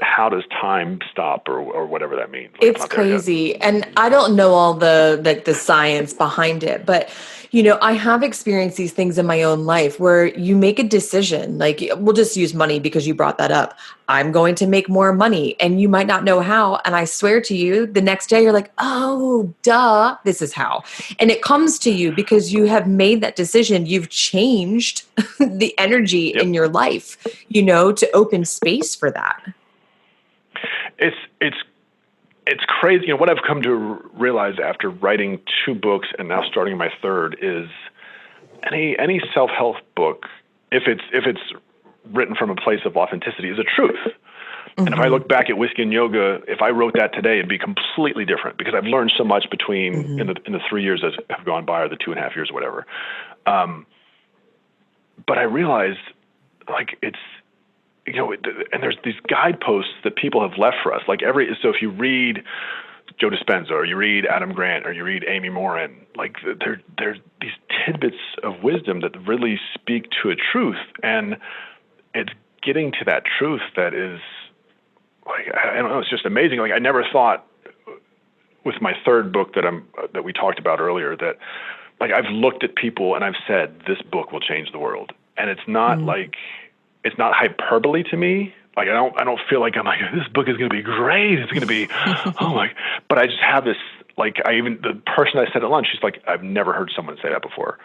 how does time stop, or whatever that means? It's crazy. And I don't know all the science behind it, but I have experienced these things in my own life where you make a decision, we'll just use money because you brought that up. I'm going to make more money, and you might not know how. And I swear to you, the next day you're like, oh, duh, this is how. And it comes to you because you have made that decision. You've changed the energy in your life, to open space for that. It's crazy. What I've come to realize after writing 2 books and now starting my 3rd is any self-help book, if it's written from a place of authenticity, is a truth. And if I look back at Whiskey and Yoga, if I wrote that today, it'd be completely different, because I've learned so much between in the 3 years that have gone by, or the 2.5 years, or whatever. But I realized, it's, and there's these guideposts that people have left for us. So if you read Joe Dispenza, or you read Adam Grant, or you read Amy Morin, there's these tidbits of wisdom that really speak to a truth, and it's getting to that truth that is, I don't know, it's just amazing. I never thought with my 3rd book that we talked about earlier, that I've looked at people and I've said, this book will change the world, and it's not it's not hyperbole to me. I don't feel like I'm like, this book is going to be great. It's going to be, but I just have this, the person I said at lunch, she's like, I've never heard someone say that before.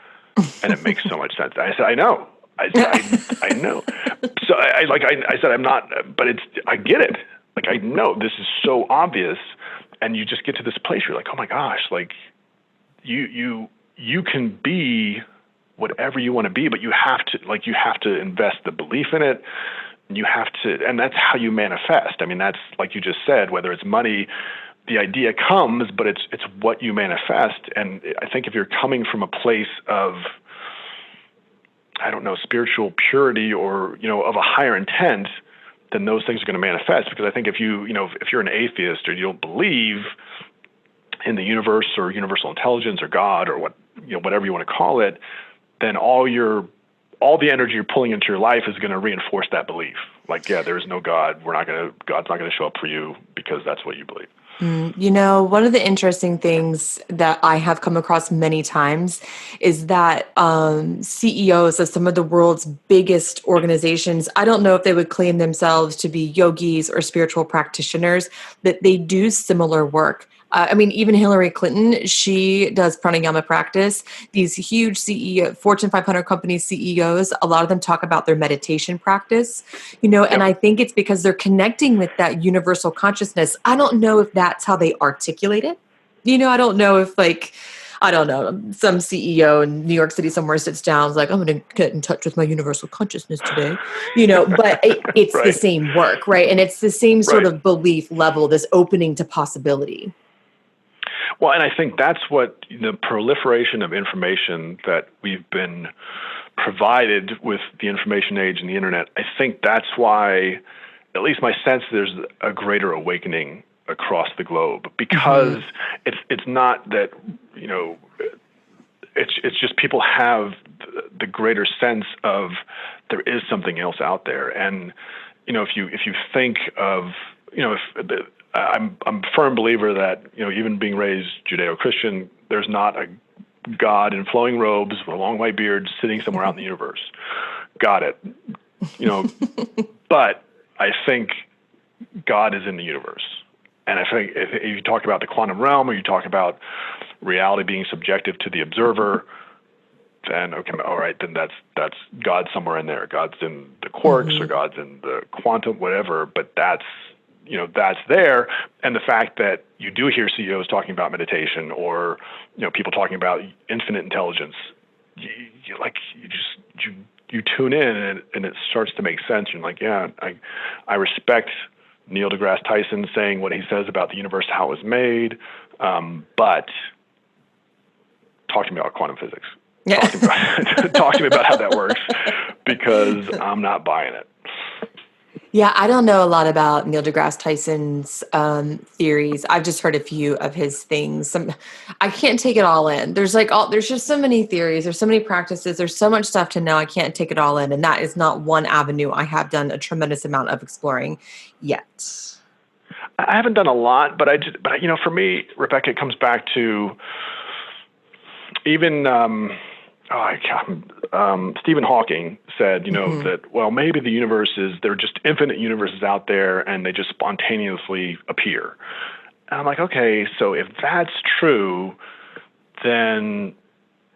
And it makes so much sense. I said, I know. I know. So I said, I'm not, but I get it. I know this is so obvious. And you just get to this place where you're like, oh my gosh, you can be whatever you want to be, but you have to invest the belief in it. And that's how you manifest. That's, like you just said, whether it's money, the idea comes, but it's what you manifest. And I think if you're coming from a place of I don't know, spiritual purity or, of a higher intent, then those things are going to manifest. Because I think if you're an atheist or you don't believe in the universe or universal intelligence or God or whatever you want to call it, then all the energy you're pulling into your life is going to reinforce that belief. Like, yeah, there's no God. God's not going to show up for you because that's what you believe. One of the interesting things that I have come across many times is that CEOs of some of the world's biggest organizations, I don't know if they would claim themselves to be yogis or spiritual practitioners, but they do similar work. Even Hillary Clinton, she does pranayama practice. These huge Fortune 500 company CEOs, a lot of them talk about their meditation practice, and I think it's because they're connecting with that universal consciousness. I don't know if that's how they articulate it. I don't know if some CEO in New York City somewhere sits down, is like, I'm going to get in touch with my universal consciousness today, but it's Right. the same work, right? And it's the same sort of belief level, this opening to possibility. Well, and I think that's what the proliferation of information that we've been provided with the information age and the internet, I think that's why, at least my sense, there's a greater awakening across the globe, because it's not that, it's just people have the greater sense of there is something else out there. And, if you think of, I'm a firm believer that, even being raised Judeo-Christian, there's not a God in flowing robes with a long white beard sitting somewhere out in the universe. Got it. But I think God is in the universe. And I think if you talk about the quantum realm, or you talk about reality being subjective to the observer, then okay, all right, then that's God somewhere in there. God's in the quarks, or God's in the quantum, whatever. But that's there. And the fact that you do hear CEOs talking about meditation, or people talking about infinite intelligence, you tune in, and it starts to make sense. You're like, yeah, I respect Neil deGrasse Tyson saying what he says about the universe, how it was made, but talk to me about quantum physics. Yeah. Talk to me about how that works, because I'm not buying it. Yeah, I don't know a lot about Neil deGrasse Tyson's theories. I've just heard a few of his things. I can't take it all in. There's just so many theories. There's so many practices. There's so much stuff to know. I can't take it all in. And that is not one avenue I have done a tremendous amount of exploring yet. I haven't done a lot, but for me, Rebecca, it comes back to even Stephen Hawking said, that, well, maybe the universe there are just infinite universes out there, and they just spontaneously appear. And I'm like, okay, so if that's true, then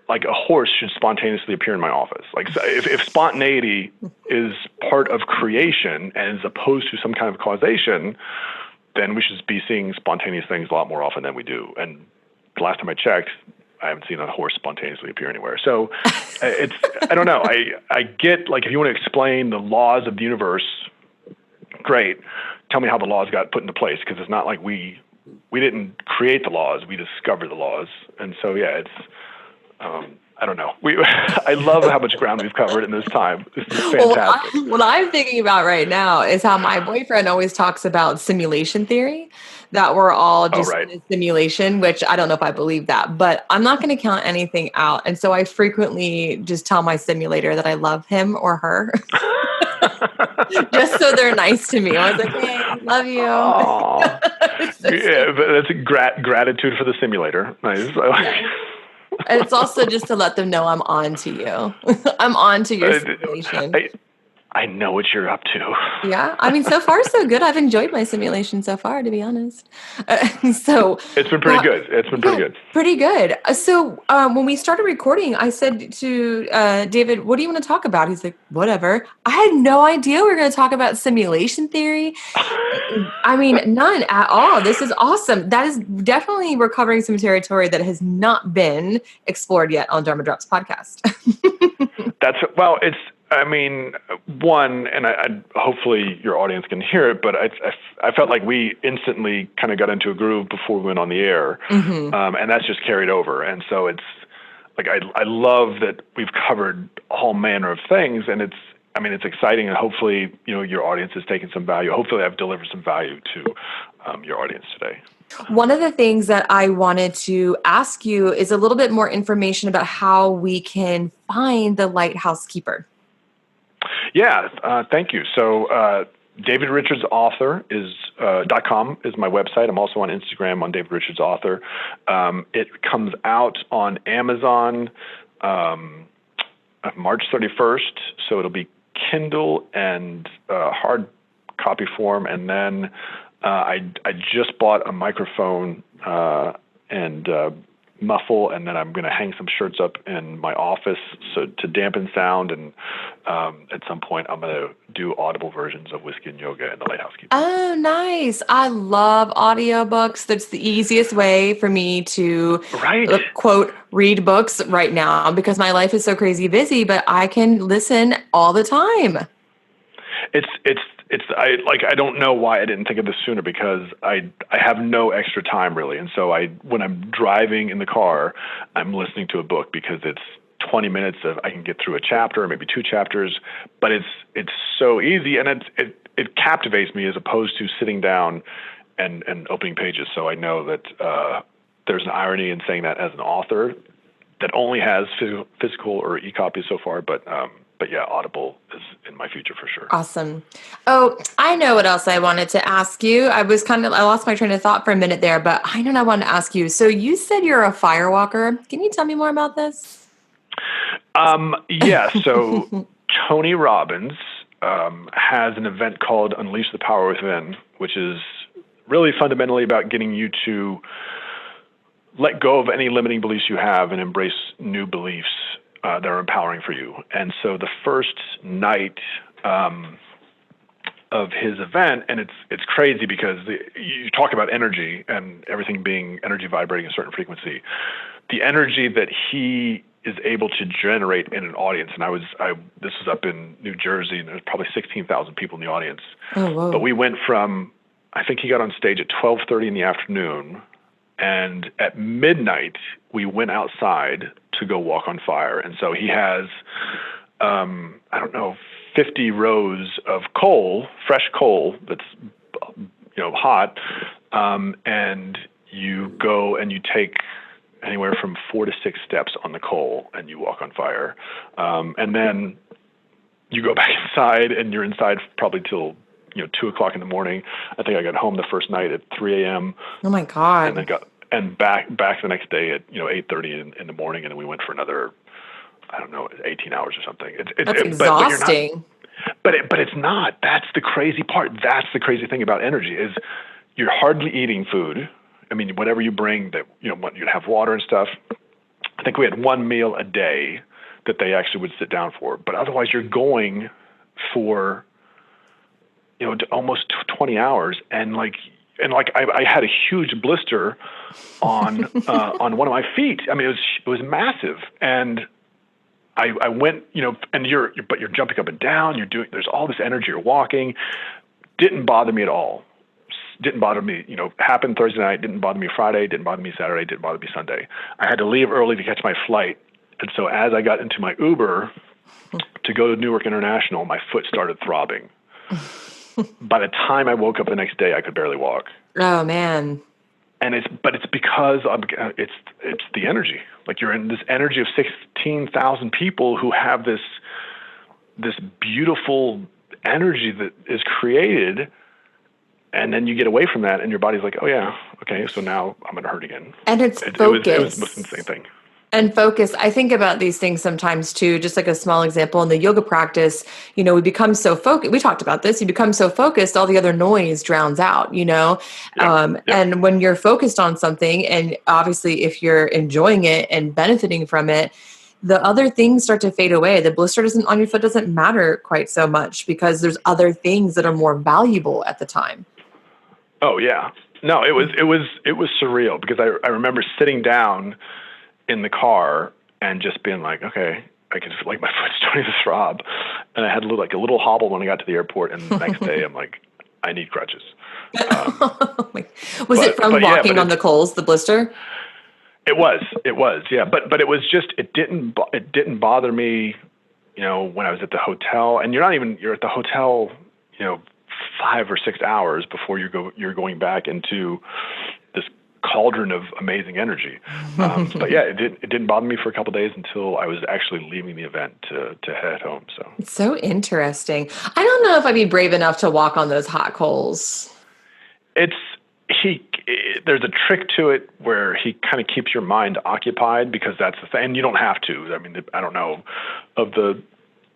like a horse should spontaneously appear in my office. Like, so if spontaneity is part of creation as opposed to some kind of causation, then we should be seeing spontaneous things a lot more often than we do. And the last time I checked, I haven't seen a horse spontaneously appear anywhere. So I don't know. I get, like, if you want to explain the laws of the universe, great. Tell me how the laws got put into place, because it's not like we didn't create the laws, we discovered the laws. And so, yeah, it's, I don't know. I love how much ground we've covered in this time. This is fantastic. Well, what I'm thinking about right now is how my boyfriend always talks about simulation theory, that we're all just in a simulation, which I don't know if I believe that, but I'm not going to count anything out. And so I frequently just tell my simulator that I love him or her. Just so they're nice to me. I was like, hey, love you. Yeah, but that's gratitude for the simulator. Nice. Yeah. And it's also just to let them know I'm on to you. I'm on to your simulation. I know what you're up to. Yeah. So far so good. I've enjoyed my simulation so far, to be honest. So it's been pretty good. It's been pretty good. Pretty good. So when we started recording, I said to David, what do you want to talk about? He's like, whatever. I had no idea we were going to talk about simulation theory. None at all. This is awesome. That is definitely we're covering some territory that has not been explored yet on Dharma Drops podcast. One, and I hopefully your audience can hear it, but I felt like we instantly kind of got into a groove before we went on the air, and that's just carried over. And so it's I love that we've covered all manner of things, and it's exciting, and hopefully, your audience has taken some value. Hopefully I've delivered some value to your audience today. One of the things that I wanted to ask you is a little bit more information about how we can find the Lighthouse Keeper. Yeah, thank you. So DavidRichardsAuthor .com is my website. I'm also on Instagram on David Richards Author. It comes out on Amazon March 31st, so it'll be Kindle and hard copy form, and then I just bought a microphone and muffle, and then I'm going to hang some shirts up in my office so to dampen sound, and at some point I'm going to do audible versions of Whiskey and Yoga and the Lighthouse Keeper. Oh, nice. I love audiobooks. That's the easiest way for me to, quote, read books right now because my life is so crazy busy, but I can listen all the time. I don't know why I didn't think of this sooner, because I have no extra time really. And so when I'm driving in the car, I'm listening to a book because it's 20 minutes of, I can get through a chapter or maybe 2 chapters, but it's so easy, and it captivates me as opposed to sitting down and opening pages. So I know that there's an irony in saying that as an author that only has physical or e-copies so far, but yeah, Audible is in my future for sure. Awesome. Oh, I know what else I wanted to ask you. I lost my train of thought for a minute there, but I know what I wanted to ask you. So you said you're a firewalker. Can you tell me more about this? Yeah. So Tony Robbins has an event called Unleash the Power Within, which is really fundamentally about getting you to let go of any limiting beliefs you have and embrace new beliefs that are empowering for you. And so the first night of his event, and it's crazy because you talk about energy and everything being energy vibrating a certain frequency. The energy that he is able to generate in an audience, and this was up in New Jersey, and there's probably 16,000 people in the audience. Oh, whoa. But we went from, I think he got on stage at 12:30 in the afternoon, and at midnight we went outside to go walk on fire. And so he has, 50 rows of coal, fresh coal that's, hot. And you go and you take anywhere from 4 to 6 steps on the coal and you walk on fire. And then you go back inside, and you're inside probably till 2:00 in the morning. I think I got home the first night at 3 a.m. Oh my God. And then back the next day at 8:30 in the morning, and then we went for another 18 hours or something. That's exhausting. But it's not. That's the crazy part. That's the crazy thing about energy is you're hardly eating food. I mean, whatever you bring, that you'd have water and stuff. I think we had 1 meal a day that they actually would sit down for. But otherwise, you're going for almost 20 hours, and I had a huge blister on one of my feet. I mean, it was massive, and I went, and you're jumping up and down. There's all this energy. You're walking. Didn't bother me at all. Didn't bother me. Happened Thursday night. Didn't bother me Friday. Didn't bother me Saturday. Didn't bother me Sunday. I had to leave early to catch my flight, and so as I got into my Uber to go to Newark International, my foot started throbbing. By the time I woke up the next day, I could barely walk. Oh man! And it's because it's the energy. Like you're in this energy of 16,000 people who have this beautiful energy that is created, and then you get away from that, and your body's like, oh yeah, okay, so now I'm gonna hurt again. And it's focus. It was the most insane thing. And focus. I think about these things sometimes too, just like a small example in the yoga practice, we become so focused. We talked about this. You become so focused, all the other noise drowns out, And when you're focused on something, and obviously if you're enjoying it and benefiting from it, the other things start to fade away. The blister on your foot doesn't matter quite so much because there's other things that are more valuable at the time. Oh yeah. No, it was surreal because I remember sitting down in the car and just being like, okay, I can feel like my foot's starting to throb. And I had a little hobble when I got to the airport. And the next day I'm like, I need crutches. Was it from walking on the coals, the blister? It was, yeah. But it was just, it didn't bother me, when I was at the hotel, and you're at the hotel, 5 or 6 hours before you're going back into this cauldron of amazing energy. But yeah, it didn't bother me for a couple of days until I was actually leaving the event to head home. So It's so interesting. I don't know if I'd be brave enough to walk on those hot coals. There's a trick to it where he kind of keeps your mind occupied, because that's the thing. And you don't have to. I mean, I don't know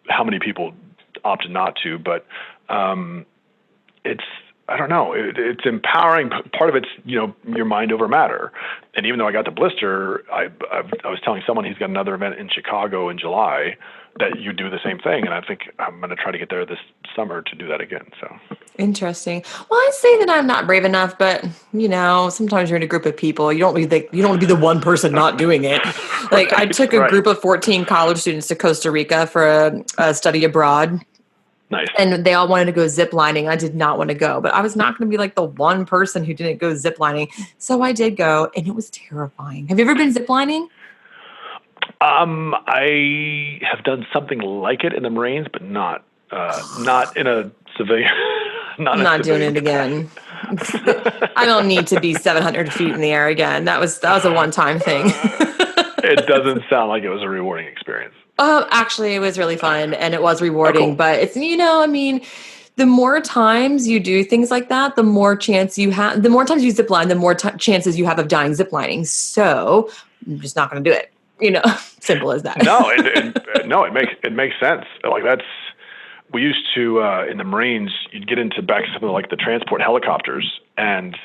how many people opted not to, but I don't know. It's empowering. Part of it's, your mind over matter. And even though I got the blister, I was telling someone he's got another event in Chicago in July that you do the same thing. And I think I'm going to try to get there this summer to do that again. So Interesting. Well, I say that I'm not brave enough, but sometimes you're in a group of people. You don't want to be the one person not doing it. Like I took a group of 14 college students to Costa Rica for a study abroad. Nice. And they all wanted to go zip lining. I did not want to go, but I was not going to be like the one person who didn't go zip lining. So I did go, and it was terrifying. Have you ever been zip lining? I have done something like it in the Marines, but not in a civilian. Not doing it again. I don't need to be 700 feet in the air again. That was a one-time thing. It doesn't sound like it was a rewarding experience. Actually, it was really fun and it was rewarding. Cool. But it's, the more times you do things like that, the more chance you have. The more times you zip line, the more chances you have of dying zip lining. So I'm just not going to do it. Simple as that. No, it makes sense. Like we used to in the Marines, you'd get into back to something like the transport helicopters, and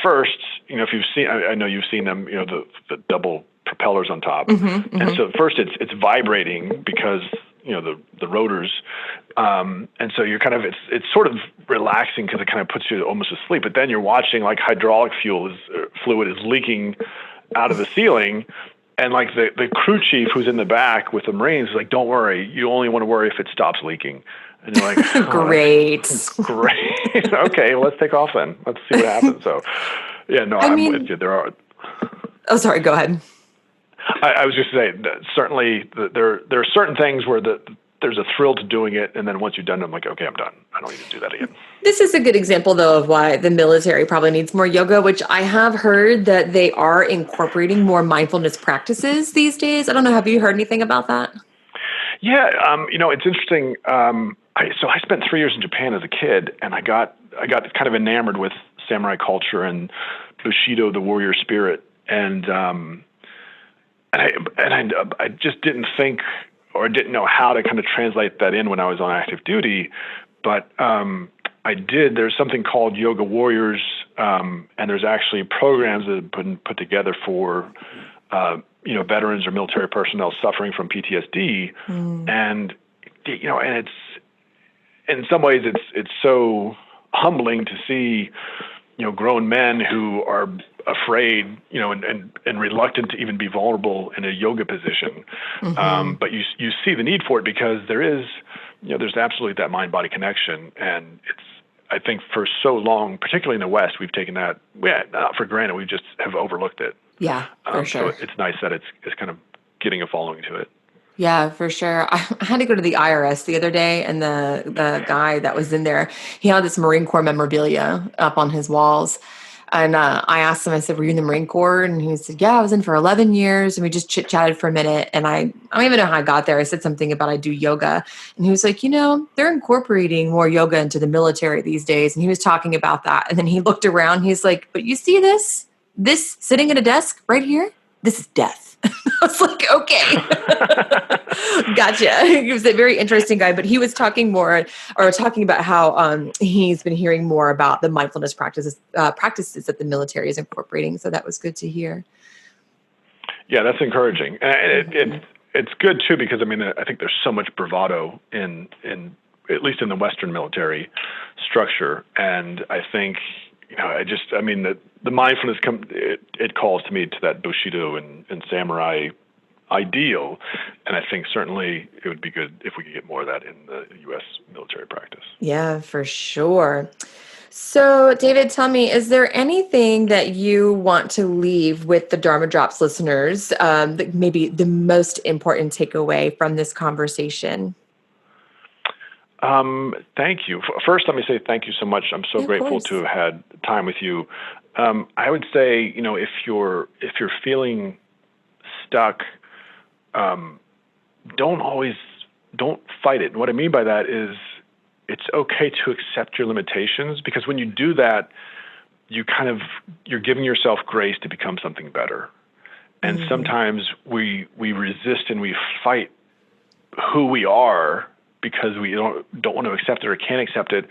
first, if you've seen, I know you've seen them, the double propellers on top, and so first it's vibrating because the rotors, and so you're kind of it's sort of relaxing because it kind of puts you almost asleep. But then you're watching like hydraulic fluid is leaking out of the ceiling. And like the crew chief who's in the back with the Marines is like, don't worry, you only want to worry if it stops leaking. And you're like, great. Okay, well, let's take off then. Let's see what happens. So, yeah, no, I'm with you. Oh, sorry. Go ahead. I was just saying that certainly there are certain things where there's a thrill to doing it, and then once you're done, I'm like, okay, I'm done. I don't need to do that again. This is a good example, though, of why the military probably needs more yoga, which I have heard that they are incorporating more mindfulness practices these days. I don't know. Have you heard anything about that? Yeah, it's interesting. I spent 3 years in Japan as a kid, and I got kind of enamored with samurai culture and Bushido, the warrior spirit, and I just didn't think or didn't know how to kind of translate that in when I was on active duty, but I did. There's something called Yoga Warriors, and there's actually programs that have been put together for veterans or military personnel suffering from PTSD, and it's in some ways it's so humbling to see grown men who are afraid, and reluctant to even be vulnerable in a yoga position. But you see the need for it because there's absolutely that mind-body connection. And I think for so long, particularly in the West, we've taken that not for granted. We just have overlooked it. Yeah, for sure. So it's nice that it's kind of getting a following to it. Yeah, for sure. I had to go to the IRS the other day, and the guy that was in there, he had this Marine Corps memorabilia up on his walls. And I asked him, I said, were you in the Marine Corps? And he said, yeah, I was in for 11 years. And we just chit-chatted for a minute. And I don't even know how I got there. I said something about I do yoga. And he was like, they're incorporating more yoga into the military these days. And he was talking about that. And then he looked around. He's like, but you see this sitting at a desk right here? This is death. I was like, okay. Gotcha. He was a very interesting guy, but he was talking about how he's been hearing more about the mindfulness practices that the military is incorporating. So that was good to hear. Yeah, that's encouraging. And it's good too, because I think there's so much bravado in at least in the Western military structure. And I think, the mindfulness it calls to me to that Bushido and samurai ideal, and I think certainly it would be good if we could get more of that in the U.S. military practice. Yeah, for sure. So, David, tell me, is there anything that you want to leave with the Dharma Drops listeners, maybe the most important takeaway from this conversation? Thank you. First, let me say thank you so much. I'm so Yeah, of grateful course. to have had time with you. I would say, if you're feeling stuck, don't fight it. And what I mean by that is it's okay to accept your limitations, because when you do that, you're giving yourself grace to become something better. And sometimes we resist and we fight who we are because we don't want to accept it or can't accept it.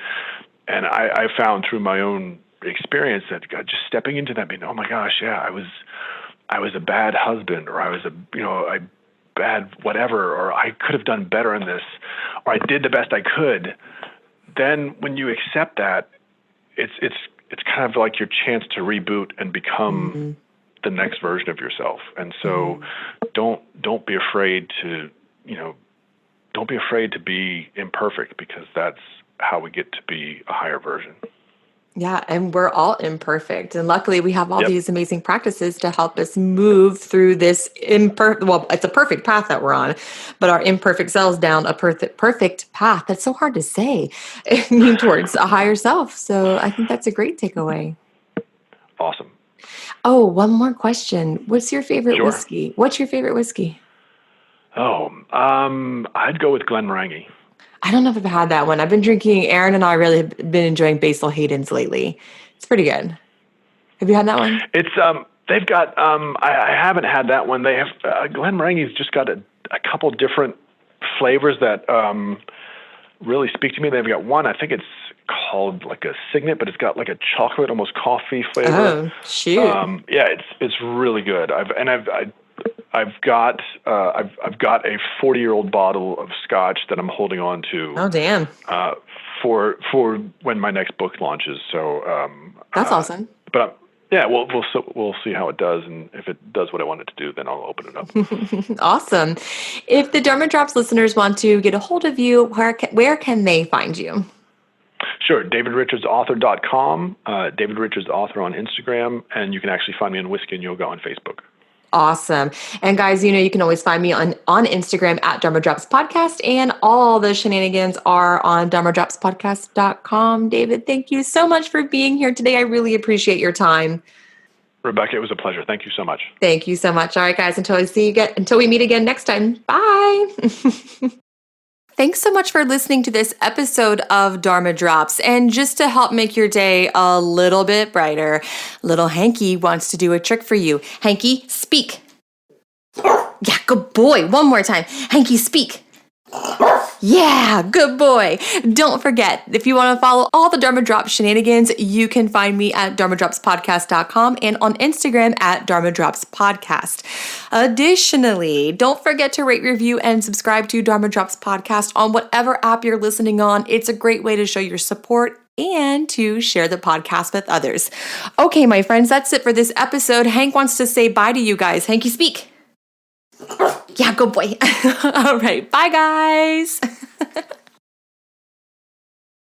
And I found through my own experience that just stepping into that, being, oh my gosh, yeah, I was a bad husband, or I was a bad whatever, or I could have done better in this, or I did the best I could. Then when you accept that, it's kind of like your chance to reboot and become the next version of yourself. And so don't be afraid to, don't be afraid to be imperfect, because that's how we get to be a higher version. Yeah, and we're all imperfect. And luckily, we have all Yep. these amazing practices to help us move through this well, it's a perfect path that we're on, but our imperfect selves down a perfect path. That's so hard to say, towards a higher self. So I think that's a great takeaway. Awesome. Oh, one more question. What's your favorite Sure. whiskey? What's your favorite whiskey? Oh, I'd go with Glenmorangie. I don't know if I've had that one. I've been drinking, Aaron and I really have been enjoying Basil Hayden's lately. It's pretty good. Have you had that one? It's they've got I haven't had that one. They have Glenmorangie's just got a couple different flavors that really speak to me. They've got one, I think it's called like a Signet, but it's got like a chocolate, almost coffee flavor. Oh, shoot. Yeah, it's really good. I've got a 40-year-old bottle of scotch that I'm holding on to. Oh, damn. For when my next book launches. So That's awesome. But yeah, we'll see how it does, and if it does what I want it to do, then I'll open it up. Awesome. If the Dharma Drops listeners want to get a hold of you, where can they find you? Sure, davidrichardsauthor.com, David Richards Author on Instagram, and you can actually find me on Whiskey and Yoga on Facebook. Awesome. And guys, you can always find me on Instagram at Dharma Drops Podcast, and all the shenanigans are on dharmadropspodcast.com. David, thank you so much for being here today. I really appreciate your time. Rebecca, it was a pleasure. Thank you so much. Thank you so much. All right, guys, until we meet again next time. Bye. Thanks so much for listening to this episode of Dharma Drops. And just to help make your day a little bit brighter, little Hanky wants to do a trick for you. Hanky, speak. Yeah, good boy. One more time. Hanky, speak. Yeah, good boy. Don't forget, if you want to follow all the Dharma Drops shenanigans, you can find me at dharmadropspodcast.com and on Instagram at Dharma Drops Podcast. Additionally, don't forget to rate, review, and subscribe to Dharma Drops Podcast on whatever app you're listening on. It's a great way to show your support and to share the podcast with others. Okay, my friends, that's it for this episode. Hank wants to say bye to you guys. Hanky, speak. Yeah, good boy. All right. Bye, guys.